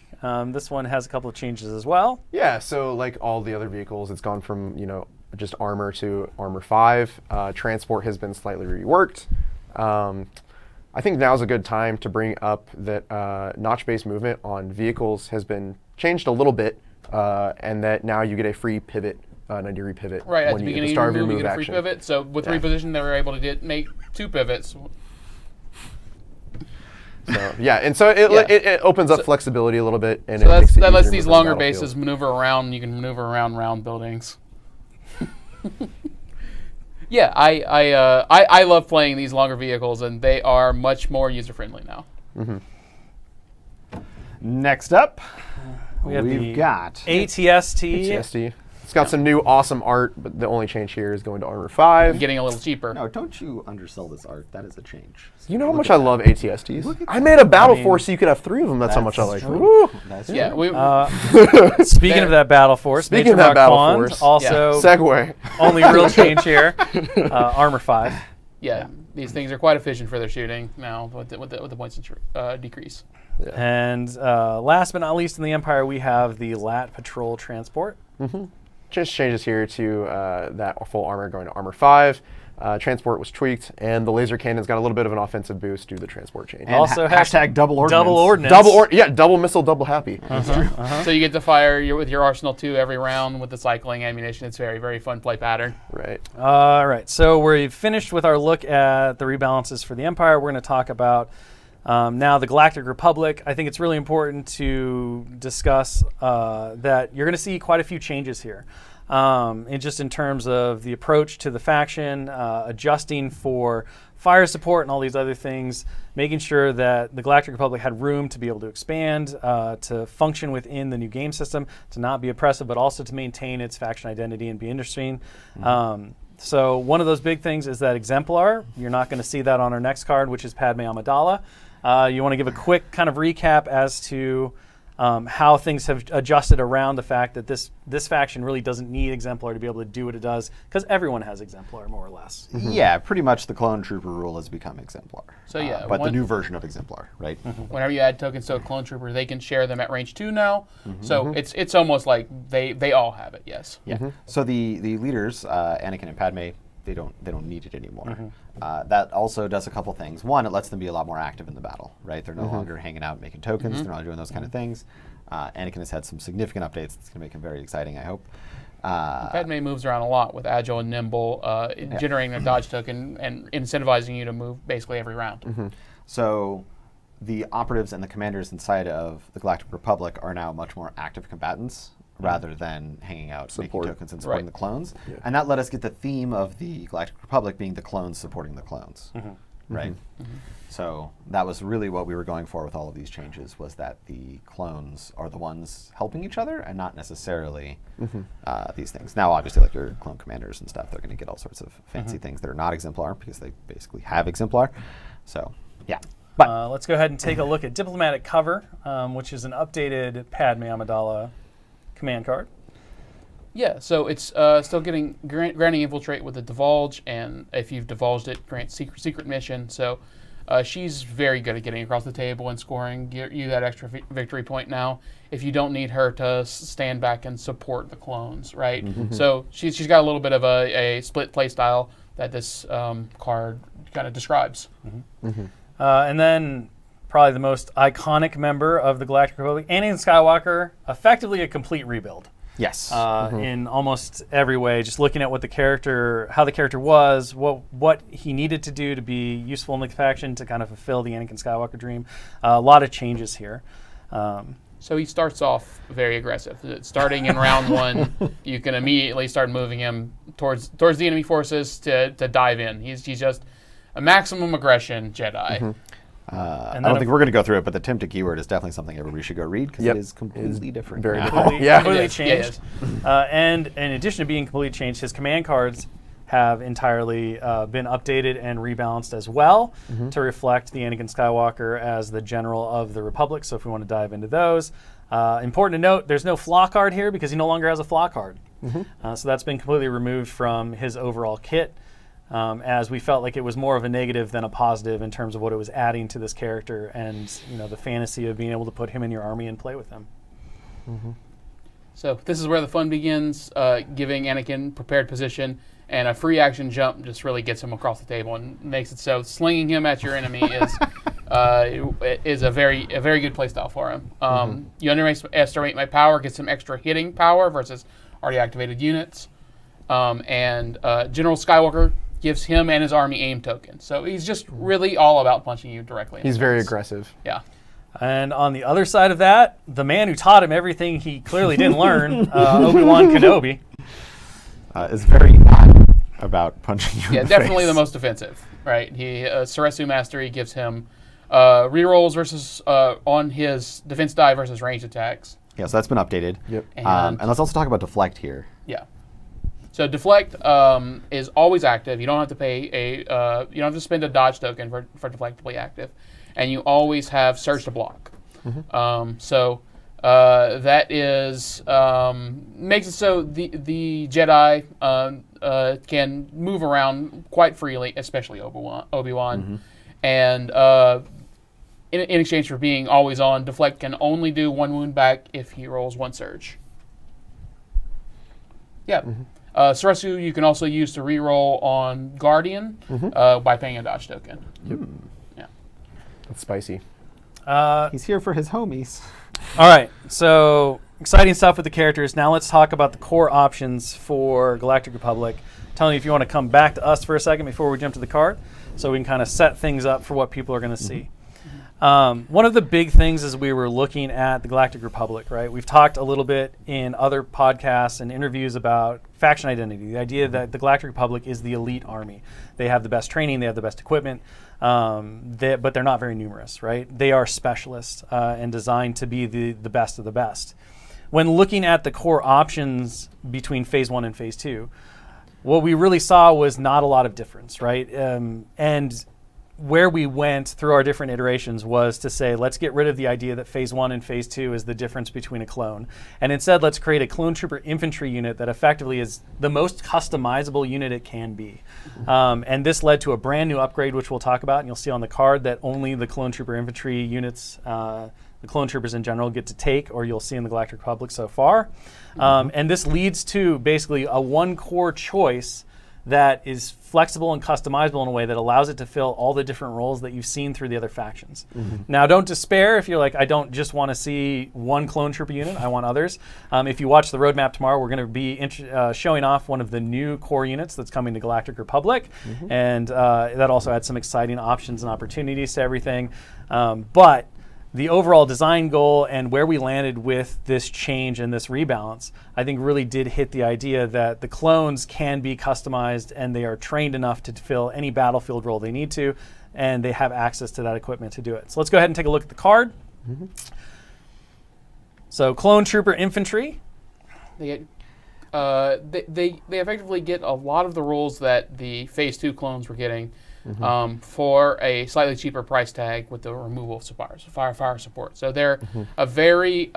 This one has a couple of changes as well. Yeah, so like all the other vehicles, it's gone from, just armor to armor 5. Transport has been slightly reworked. I think now's a good time to bring up that notch-based movement on vehicles has been changed a little bit, and that now you get a free pivot, 90-degree pivot. Right, at when the you get beginning the of start your of your move, you move get a free action. pivot. So with reposition, they were able to make 2 pivots. So, yeah, and so it opens up flexibility a little bit, and So it makes it that lets easier to these move on the longer battlefield. bases maneuver around. You can maneuver around round buildings. Yeah, I love playing these longer vehicles, and they are much more user-friendly now. Next up, We have the we've got ATST. TSD. It's got some new awesome art, but the only change here is going to armor 5. Getting a little cheaper. No, don't you undersell this art. That is a change. You know how much I love ATSDs? I made a battle force so you could have 3 of them. That's how much I like them. Woo! That's Yeah, true. we, Speaking of that battle force, Speaking of that battle force, also Segway. only real change here, armor 5. yeah, these things are quite efficient for their shooting now with the points decrease. And last but not least in the Empire, we have the LAT Patrol Transport. Just changes here to that full armor going to armor 5. Transport was tweaked, and the laser cannon's got a little bit of an offensive boost due to the transport change. And Also hashtag double ordnance. Double ordnance. Double missile, double happy. So you get to fire with your Arsenal 2 every round with the cycling ammunition. It's very, very fun play pattern. Right. All right, so we've finished with our look at the rebalances for the Empire. We're going to talk about now the Galactic Republic. I think it's really important to discuss that you're going to see quite a few changes here. And just in terms of the approach to the faction, adjusting for fire support and all these other things, making sure that the Galactic Republic had room to be able to expand, to function within the new game system, to not be oppressive, but also to maintain its faction identity and be interesting. So one of those big things is that Exemplar. You're not going to see that on our next card, which is Padme Amidala. You want to give a quick kind of recap as to how things have adjusted around the fact that this faction really doesn't need Exemplar to be able to do what it does, because everyone has Exemplar, more or less. Yeah, pretty much the clone trooper rule has become Exemplar. So yeah, but the new version of Exemplar, right? Whenever you add tokens to a clone trooper, they can share them at range 2 now. So it's almost like they all have it. Yes. Yeah. So the leaders, Anakin and Padme, they don't need it anymore. That also does a couple things. One, it lets them be a lot more active in the battle, right? They're no longer hanging out making tokens. They're not doing those kind of things. Anakin has had some significant updates. It's going to make him very exciting, I hope. Padme moves around a lot with agile and nimble, generating a dodge token and incentivizing you to move basically every round. So the operatives and the commanders inside of the Galactic Republic are now much more active combatants rather than hanging out, making tokens and supporting the clones. And that let us get the theme of the Galactic Republic being the clones supporting the clones, right? So that was really what we were going for with all of these changes, was that the clones are the ones helping each other and not necessarily these things. Now, obviously, like your clone commanders and stuff, they're going to get all sorts of fancy things that are not Exemplar because they basically have Exemplar. So, yeah. But Let's go ahead and take a look at Diplomatic Cover, which is an updated Padme Amidala command card. Yeah, so it's still granting infiltrate with the divulge, and if you've divulged it, grant secret mission. So she's very good at getting across the table and scoring you that extra victory point now. If you don't need her to stand back and support the clones, right? So she's got a little bit of a split play style that this card kind of describes. And then probably the most iconic member of the Galactic Republic, Anakin Skywalker, effectively a complete rebuild. yes. In almost every way, just looking at what the character, how the character was, what he needed to do to be useful in the faction to kind of fulfill the Anakin Skywalker dream. A lot of changes here. So he starts off very aggressive. Starting in round 1, you can immediately start moving him towards the enemy forces to dive in. He's just a maximum aggression Jedi. I don't think we're going to go through it, but the Tempted keyword is definitely something everybody should go read because it is completely different. Very now. different. Completely changed. And in addition to being completely changed, his command cards have entirely been updated and rebalanced as well to reflect the Anakin Skywalker as the general of the Republic. So if we want to dive into those, important to note, there's no flaw card here because he no longer has a flaw card. So that's been completely removed from his overall kit, as we felt like it was more of a negative than a positive in terms of what it was adding to this character and the fantasy of being able to put him in your army and play with him. So this is where the fun begins, giving Anakin prepared position, and a free action jump just really gets him across the table and makes it so slinging him at your enemy is a very good playstyle for him. You underestimate my power, gets some extra hitting power versus already activated units, and General Skywalker gives him and his army aim tokens. So he's just really all about punching you directly. He's very aggressive. Yeah. And on the other side of that, the man who taught him everything he clearly didn't learn, Obi-Wan Kenobi, is very not about punching you in the definitely face. the most offensive, right? Ceresu Mastery gives him rerolls versus on his defense die versus range attacks. Yeah, so that's been updated. Yep. And let's also talk about Deflect here. Yeah. So Deflect is always active. You don't have to pay you don't have to spend a dodge token for Deflect to be active, and you always have Surge to block. That is makes it so the Jedi can move around quite freely, especially Obi-Wan. And in exchange for being always on, Deflect can only do 1 wound back if he rolls 1 surge. Yeah. Ceresu you can also use to reroll on Guardian by paying a dodge token. Yeah. That's spicy. He's here for his homies. All right, so exciting stuff with the characters. Now let's talk about the core options for Galactic Republic. Telling you if you want to come back to us for a second before we jump to the card, so we can kind of set things up for what people are going to see. One of the big things as we were looking at the Galactic Republic, right? We've talked a little bit in other podcasts and interviews about faction identity, the idea that the Galactic Republic is the elite army. They have the best training, they have the best equipment, but they're not very numerous, right? They are specialists and designed to be the best of the best. When looking at the core options between Phase 1 and Phase 2, what we really saw was not a lot of difference, right? And where we went through our different iterations was to say, let's get rid of the idea that Phase 1 and Phase 2 is the difference between a clone. And instead, let's create a clone trooper infantry unit that effectively is the most customizable unit it can be. And this led to a brand new upgrade, which we'll talk about, and you'll see on the card that only the clone trooper infantry units, the clone troopers in general, get to take, or you'll see in the Galactic Republic so far. And this leads to basically a 1-core choice that is flexible and customizable in a way that allows it to fill all the different roles that you've seen through the other factions. Now, don't despair if you're like, I don't just want to see 1 clone trooper unit, I want others. If you watch the roadmap tomorrow, we're going to be showing off one of the new core units that's coming to Galactic Republic, and that also adds some exciting options and opportunities to everything. But the overall design goal and where we landed with this change and this rebalance, I think really did hit the idea that the clones can be customized and they are trained enough to fill any battlefield role they need to, and they have access to that equipment to do it. So let's go ahead and take a look at the card. So Clone Trooper Infantry. They effectively get a lot of the roles that the Phase 2 clones were getting for a slightly cheaper price tag with the removal of fire support. So they're a very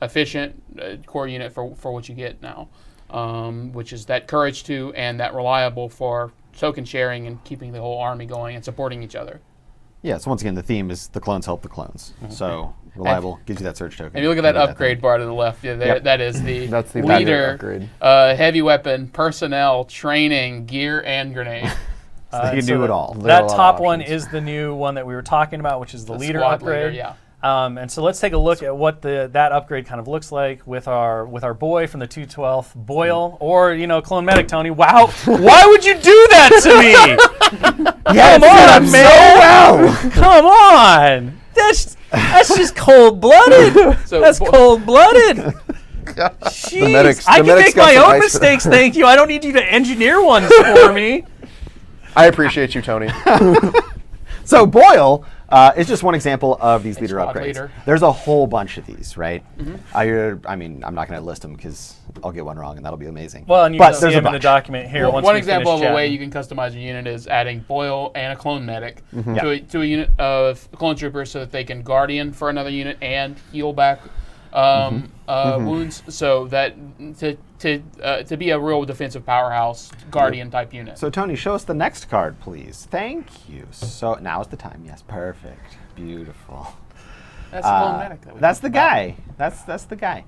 efficient core unit for what you get now, which is that Courage 2 and that Reliable for token sharing and keeping the whole army going and supporting each other. Yeah, so once again, the theme is the clones help the clones. So Reliable gives you that surge token. And you look at that upgrade bar to the left, that is the, That's the leader, upgrade. heavy weapon, personnel, training, gear, and grenade. So you can do it all. That top one is the new one that we were talking about, which is the leader squad upgrade. Leader, yeah. And so let's take a look at what that upgrade kind of looks like with our boy from the 212th, Boyle, or Clone Medic Tony. Wow, why would you do that to me? Come on, man! Come on! That's just cold-blooded. So That's cold-blooded. The Jeez. medics- I the can medics make got my some own ice- mistakes, thank you. I don't need you to engineer ones for me. I appreciate you, Tony. So Boyle is just one example of these leader squad upgrades. leader. There's a whole bunch of these, right? I mean, I'm not going to list them because I'll get one wrong, and that'll be amazing. Well, and you but can see there's a them in the bunch. document here. Well, once one we example of finish a way chatting. you can customize a unit is adding Boyle and a clone medic Yeah. to a unit of clone troopers so that they can guardian for another unit and heal back wounds, so that to be a real defensive powerhouse guardian type unit. So Tony, show us the next card, please. Thank you. So now is the time. Yes, perfect. Beautiful. That's the clone medic. That we That's the talked about. guy. That's the guy.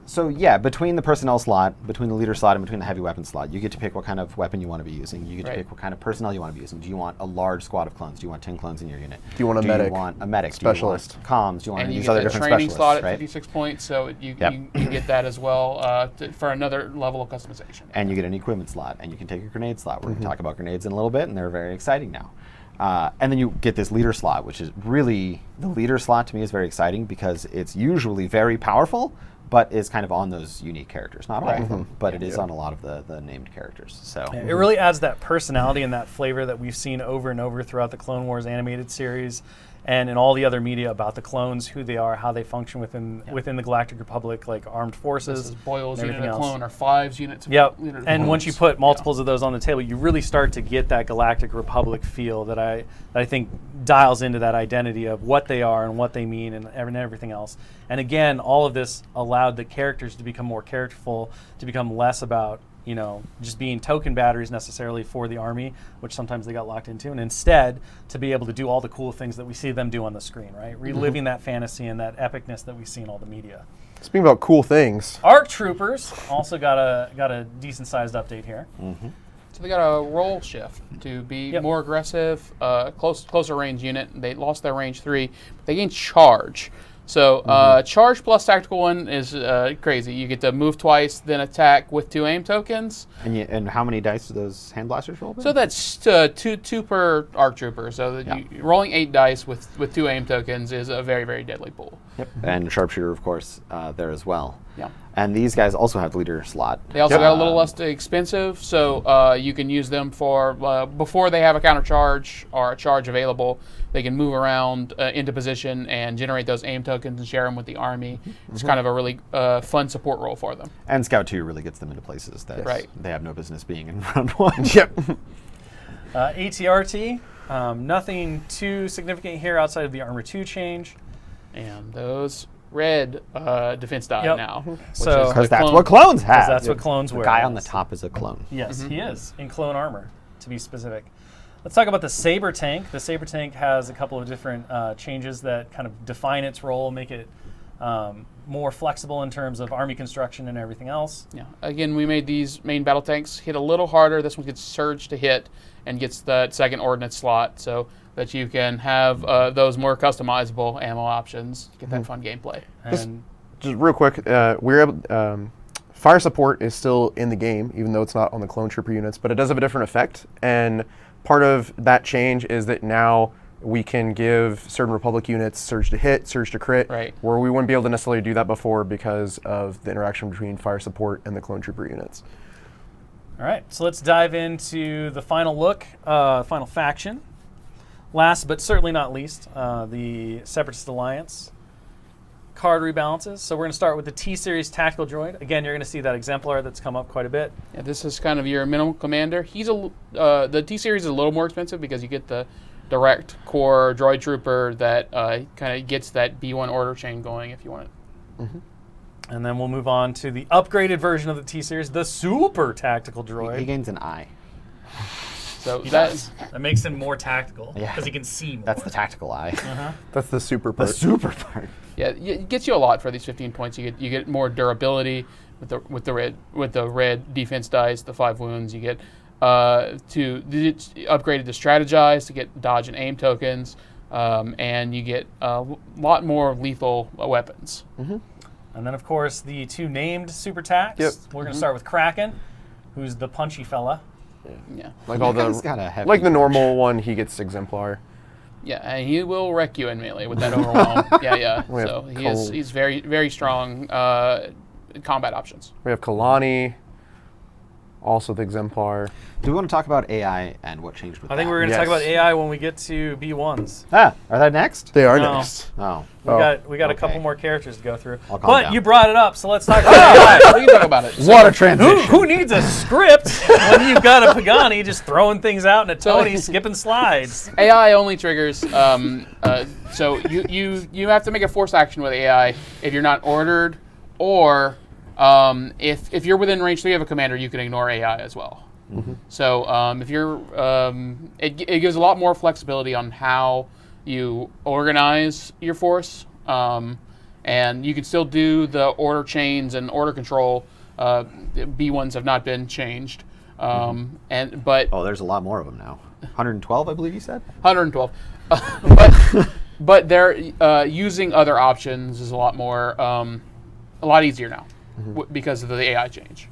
So yeah, between the personnel slot, between the leader slot, and between the heavy weapon slot, you get to pick what kind of weapon you want to be using. You get to Right. pick what kind of personnel you want to be using. Do you want a large squad of clones? Do you want 10 clones in your unit? Do you want a medic? Do you want a medic? Specialist? Do you want comms? Do you want And any you of these get other the different training slot specialists? at Right? 56 points, so you Yep. you get that as well for another level of customization. And you get an equipment slot, and you can take a grenade slot. We're going to talk about grenades in a little bit, and they're very exciting now. And then you get this leader slot, which is really, the leader slot to me is very exciting because it's usually very powerful, but is kind of on those unique characters. Not all Right. of them, but it is on a lot of the named characters. So It really adds that personality and that flavor that we've seen over and over throughout the Clone Wars animated series and in all the other media about the clones, who they are, how they function within the Galactic Republic, like armed forces. This is Boyle's and unit everything of else. clone or Five's units of Yep. unit of And once you clones. put multiples of those on the table, you really start to get that Galactic Republic feel that I think dials into that identity of what they are and what they mean and everything else. And again, all of this allowed the characters to become more characterful, to become less about, you know, just being token batteries necessarily for the army, which sometimes they got locked into, and instead to be able to do all the cool things that we see them do on the screen, right? Reliving that fantasy and that epicness that we see in all the media. Speaking about cool things, ARC Troopers also got a decent sized update here. So they got a roll shift to be Yep. more aggressive, closer range unit. They lost their range 3, but they gained charge. So charge plus tactical 1 is crazy. You get to move twice, then attack with 2 aim tokens. and how many dice do those hand blasters roll? So that's two per ARC trooper. So that rolling 8 dice with 2 aim tokens is a very, very deadly pool. Yep. And sharpshooter, of course, there as well. Yeah. And these guys also have leader slot. They also got a little less expensive, so you can use them for before they have a counter charge or a charge available. They can move around into position and generate those aim tokens and share them with the army. It's kind of a really fun support role for them. And Scout 2 really gets them into places that Right. they have no business being in round 1. yep. ATRT, nothing too significant here outside of the Armor 2 change. And those red defense die Yep. now. So- Because the that's clone- what clones have. That's what clones the wear. guy on the top is a clone. Yes, he is, in clone armor, to be specific. Let's talk about the Saber Tank. The Saber Tank has a couple of different changes that kind of define its role, make it more flexible in terms of army construction and everything else. Yeah. Again, we made these main battle tanks hit a little harder. This one gets surge to hit and gets that second ordnance slot, so that you can have those more customizable ammo options. Get that fun gameplay. And Just real quick, we're able. Fire support is still in the game, even though it's not on the clone trooper units, but it does have a different effect. And part of that change is that now we can give certain Republic units surge to hit, surge to crit, Right. where we wouldn't be able to necessarily do that before because of the interaction between fire support and the clone trooper units. all right, so let's dive into the final look, final faction. Last but certainly not least, the Separatist Alliance card rebalances. So we're going to start with the T-Series Tactical Droid. Again, you're going to see that exemplar that's come up quite a bit. Yeah, this is kind of your minimal commander. He's the T-Series is a little more expensive because you get the direct core droid trooper that kind of gets that B1 order chain going if you want it. And then we'll move on to the upgraded version of the T-Series, the Super Tactical Droid. He gains an eye. So That makes him more tactical Yeah. because he can see more. That's the tactical eye. That's the super The part. super part. yeah, it gets you a lot for these 15 points. You get more durability with the red defense dice, the 5 wounds. You get upgraded to strategize to get dodge and aim tokens, and you get a lot more lethal weapons. And then, of course, the 2 named Super Tacs. Yep. We're going to start with Kraken, who's the punchy fella. Yeah. Like That all guy's the got a heavy like the punch. normal one, he gets exemplar. Yeah, and he will wreck you in melee with that overwhelm. Yeah. We have So he's very, very strong combat options. We have Kalani, also the Exemplar. Do we want to talk about AI and what changed with I think that? we're going to talk Yes. about AI when we get to B1s. Are they next? They are No. next. Oh. We got a okay. couple more characters to go through. I'll calm But down. you brought it up, so let's talk about AI. We can talk about it. What a transition. Who needs a script when you've got a Pagani just throwing things out and a Tony skipping slides? AI only triggers. So you have to make a force action with AI if you're not ordered, or if you're within range 3 of a commander, you can ignore AI as well. So if you're, it gives a lot more flexibility on how you organize your force, and you can still do the order chains and order control. B1s have not been changed, but Oh, there's a lot more of them now. 112, I believe you said? 112. but they're using other options is a lot more, a lot easier now because of the AI change.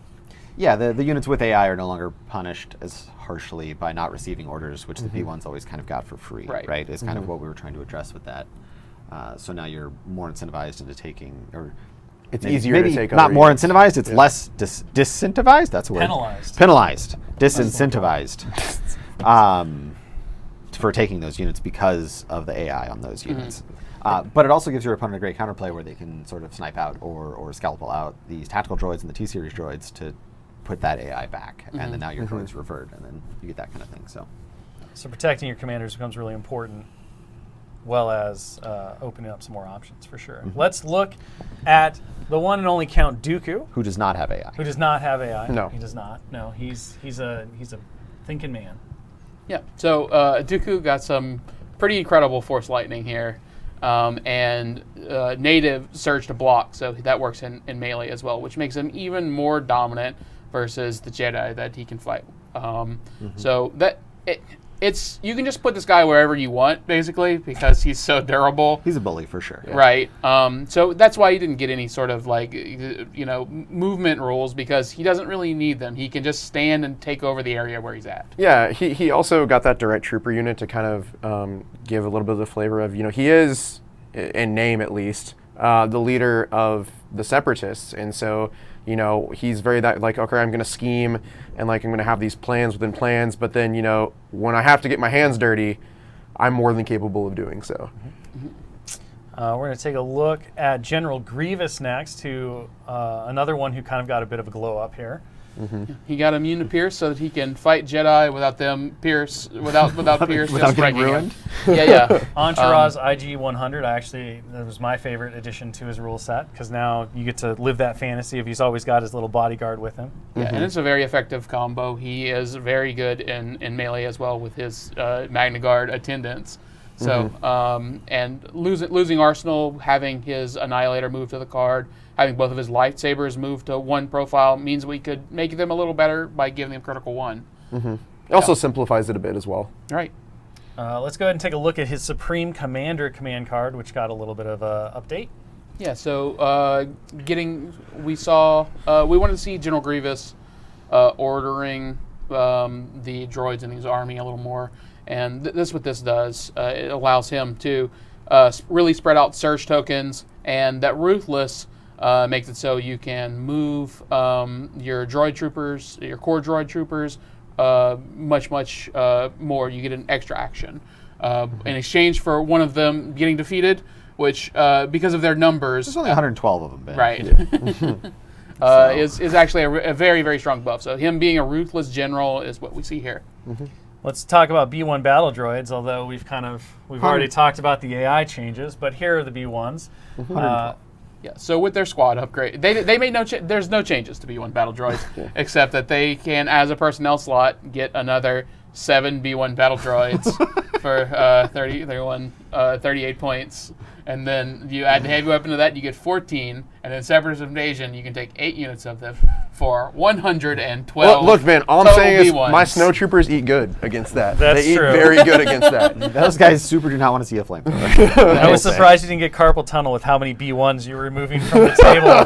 Yeah, the units with AI are no longer punished as harshly by not receiving orders, which the B1s always kind of got for free, Right. Is kind of what we were trying to address with that. So now you're more incentivized into taking, or It's maybe, easier maybe to take not other more units. incentivized, it's less disincentivized, that's a word. Penalized. Disincentivized. For taking those units because of the AI on those units. But it also gives your opponent a great counterplay where they can sort of snipe out or scalpel out these tactical droids and the T-Series droids to put that AI back, and then now your droids revert, and then you get that kind of thing. So protecting your commanders becomes really important, well as opening up some more options for sure. Let's look at the one and only Count Dooku, Who does not have AI? who does not have AI. No. He does not. No, he's a thinking man. Yeah. So Dooku got some pretty incredible Force Lightning here, and native surge to block, so that works in melee as well, which makes him even more dominant versus the Jedi that he can fight. So that it's you can just put this guy wherever you want, basically, because he's so durable. He's a bully for sure. Right. So that's why he didn't get any sort of movement rules, because he doesn't really need them. He can just stand and take over the area where he's at. Yeah, he also got that direct trooper unit to kind of give a little bit of the flavor of, he is, in name at least, the leader of the Separatists. And so, he's very that like, okay, I'm going to scheme and like I'm going to have these plans within plans. But then, when I have to get my hands dirty, I'm more than capable of doing so. We're going to take a look at General Grievous next, who another one who kind of got a bit of a glow up here. He got immune to Pierce so that he can fight Jedi without them Pierce without Pierce Without just getting wrecking him. ruined? Yeah. Entourage IG 100, that was my favorite addition to his rule set, because now you get to live that fantasy of he's always got his little bodyguard with him. Yeah, and it's a very effective combo. He is very good in melee as well with his Magna Guard attendants. So, and losing Arsenal, having his Annihilator move to the card, having both of his lightsabers move to one profile means we could make them a little better by giving them critical one. It also simplifies it a bit as well. Right. Let's go ahead and take a look at his Supreme Commander command card, which got a little bit of a update. Yeah, so we wanted to see General Grievous ordering the droids in his army a little more. And this is what this does. It allows him to really spread out surge tokens, and that Ruthless makes it so you can move your droid troopers, your core droid troopers, much more. You get an extra action in exchange for one of them getting defeated, which because of their numbers, There's only 112 of them, Ben. right, is actually a very, very strong buff. So him being a Ruthless general is what we see here. Let's talk about B1 battle droids, although we've already talked about the AI changes, but here are the B1s. Yeah, so with their squad upgrade, they made there's no changes to B1 battle droids, except that they can, as a personnel slot, get another 7 B1 battle droids for 38 points. And then you add the heavy weapon to that, you get 14. And then Separatist Invasion, you can take 8 units of them for 112. Look, man, all I'm saying is B1s. my snowtroopers eat good against that. That's they true. eat very good against that. Those guys super do not want to see a flamethrower. I was surprised you didn't get carpal tunnel with how many B1s you were removing from the table.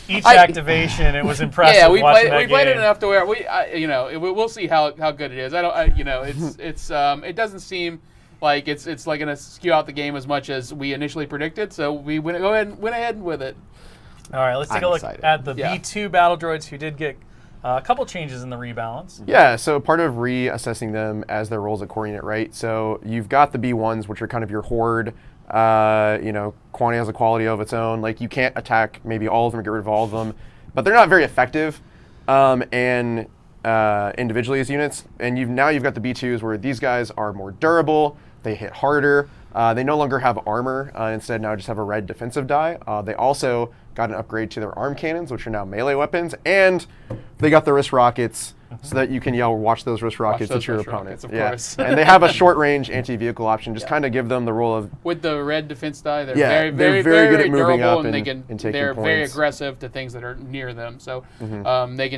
Each activation, it was impressive. Yeah, we watching played that it game. enough to where we'll see how good it is. It doesn't seem Like it's like going to skew out the game as much as we initially predicted. So we went ahead with it. All right, let's take I'm a look excited. at the Yeah. B2 battle droids who did get a couple changes in the rebalance. Yeah, so part of reassessing them as their roles at core unit, right? So you've got the B1s, which are kind of your horde. Quantity has a quality of its own. Like, you can't attack maybe all of them or get rid of all of them, but they're not very effective and individually as units. And now you've got the B2s, where these guys are more durable. They hit harder. They no longer have armor. Instead, now just have a red defensive die. They also got an upgrade to their arm cannons, which are now melee weapons, and they got the wrist rockets, so that you can watch those wrist rockets those at your wrist opponent. rockets, of course. And they have a short-range anti-vehicle option, just kind of give them the role of. With the red defense die, they're Yeah, very they're very good at moving durable, up and and taking they're very points. aggressive to things that are near them. So they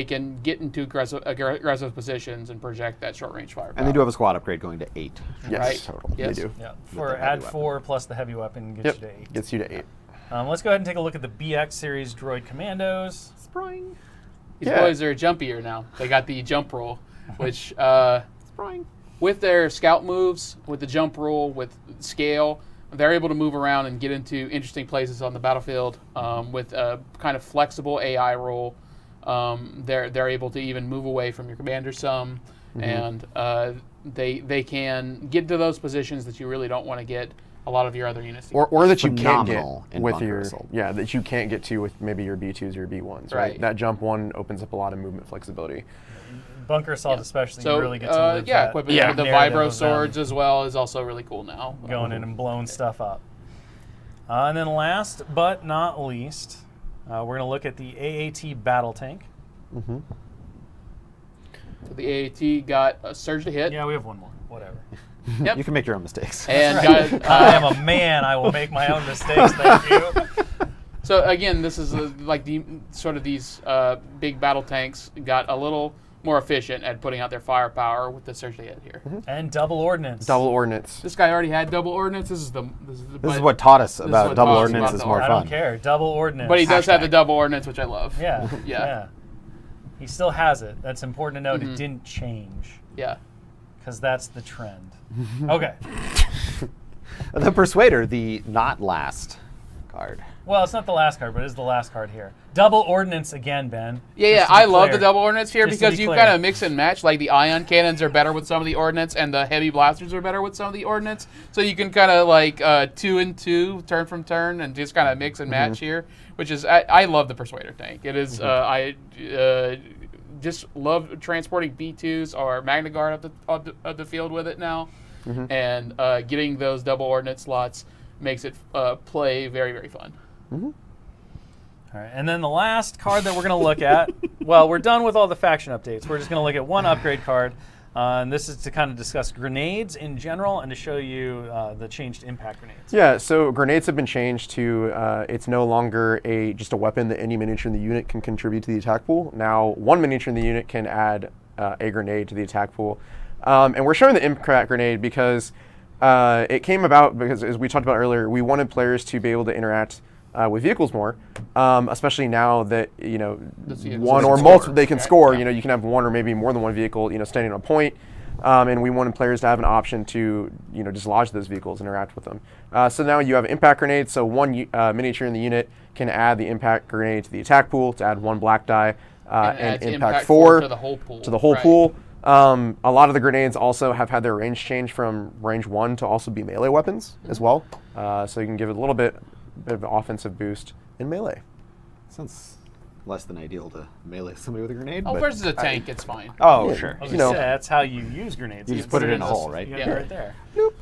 can get into aggressive positions and project that short range fire. And they do have a squad upgrade going to 8. Yes, Right. total. Yes. They do. Yeah, With for the add heavy 4 plus the heavy weapon gets Yep, you to 8. gets you to 8. Let's go ahead and take a look at the BX series droid commandos. Spring. These Yeah. boys are jumpier now. They got the jump roll, which Spring. with their scout moves, with the jump roll, with scale, they're able to move around and get into interesting places on the battlefield with a kind of flexible AI roll. They're able to even move away from your commander some, and they can get to those positions that you really don't want to get a lot of your other units. Or that you can't Phenomenal get in with bunker your assault. that you can't get to with maybe your B2s or your B1s, right? Right. That jump one opens up a lot of movement flexibility. Bunker assault especially, So you really get to live that equipping Yeah. them with the narrative vibro of them swords as well is also really cool now. going in and blowing stuff up. And then last but not least, we're going to look at the AAT battle tank. So the AAT got a surge to hit. Yeah, we have one more. Whatever. Yep. You can make your own mistakes. And I am a man. I will make my own mistakes. Thank you. so again, this is like the sort of these big battle tanks got a little more efficient at putting out their firepower with the surge to hit here. And double ordnance. Double ordnance. This guy already had double ordnance. This is what taught us is about what double taught us ordnance about is the more I fun. don't care. Double ordnance. But he does have Hashtag. the double ordnance, which I love. Yeah. Yeah. He still has it. That's important to note. It didn't change Yeah. because that's the trend. Okay. The Persuader, the not last card. Well, it's not the last card, but it is the last card here. Double ordnance again, Ben. Yeah, Just to be I love the clear. double ordnance here Just to because be you clear. kind of mix and match. Like the ion cannons are better with some of the ordnance, and the heavy blasters are better with some of the ordnance. So you can kind of like 2 and 2, turn from turn, and just kind of mix and match here. Which is I love the Persuader tank. It is I just love transporting B2s or Magna Guard up the field with it now, and getting those double ordnance slots makes it play very, very fun. All right, and then the last card that we're going to look at, well, we're done with all the faction updates. We're just going to look at one upgrade card, and this is to kind of discuss grenades in general and to show you the changed impact grenades. Yeah, so grenades have been changed to it's no longer just a weapon that any miniature in the unit can contribute to the attack pool. Now, one miniature in the unit can add a grenade to the attack pool. And we're showing the impact grenade because it came about because, as we talked about earlier, we wanted players to be able to interact with vehicles more, especially now that one or multiple they can score. Yeah. You can have one or maybe more than one vehicle standing on a point, and we wanted players to have an option to dislodge those vehicles, interact with them. So now you have impact grenades. So one miniature in the unit can add the impact grenade to the attack pool to add one black die, and adds impact 4 to the whole pool. Right. Pool. A lot of the grenades also have had their range change from range 1 to also be melee weapons as well. So you can give it a little bit of an offensive boost in melee. Sounds less than ideal to melee somebody with a grenade. Oh, but versus a tank, it's fine. Oh, Yeah. sure. I was gonna say, that's how you use grenades. You just put it in a hole, right? You got Yeah. it right there.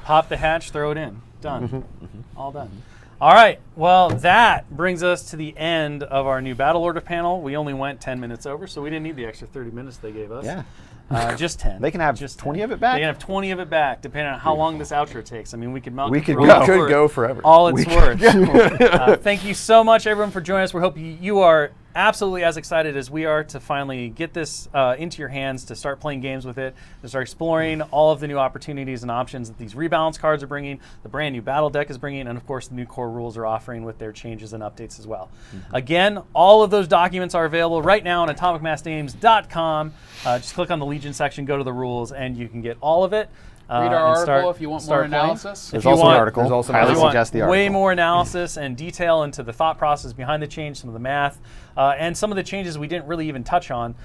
Pop the hatch, throw it in. Done. All done. All right. Well, that brings us to the end of our new Battle Order panel. We only went 10 minutes over, so we didn't need the extra 30 minutes they gave us. Yeah. Just 10. They can have just 20 10. of it back? They can have 20 of it back, depending on how long this outro takes. I mean, we could mount We the could throne go. We could for go forever. all it's worth. Thank you so much, everyone, for joining us. We hope you are absolutely as excited as we are to finally get this into your hands, to start playing games with it, to start exploring all of the new opportunities and options that these rebalance cards are bringing, the brand new battle deck is bringing, and of course the new core rules are offering with their changes and updates as well. Again, all of those documents are available right now on atomicmassnames.com. Just click on the Legion section, go to the rules, and you can get all of it. Read our and article if you want more start playing. analysis. There's you also want- an article. There's also an Highly article. suggest the article. Way more analysis and detail into the thought process behind the change, some of the math, and some of the changes we didn't really even touch on.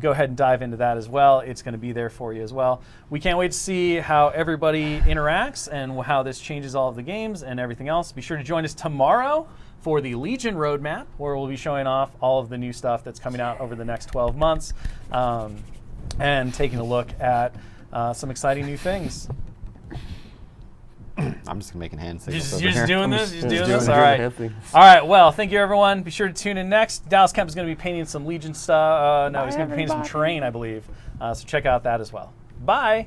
Go ahead and dive into that as well. It's going to be there for you as well. We can't wait to see how everybody interacts and how this changes all of the games and everything else. Be sure to join us tomorrow for the Legion roadmap, where we'll be showing off all of the new stuff that's coming out over the next 12 months and taking a look at some exciting new things. I'm just making hand signals. You're just doing this? You're just doing this? doing All the right. hand thing. All right. Well, thank you, everyone. Be sure to tune in next. Dallas Kemp is going to be painting some Legion stuff. No, he's going to be painting some terrain, I believe. So check out that as well. Bye.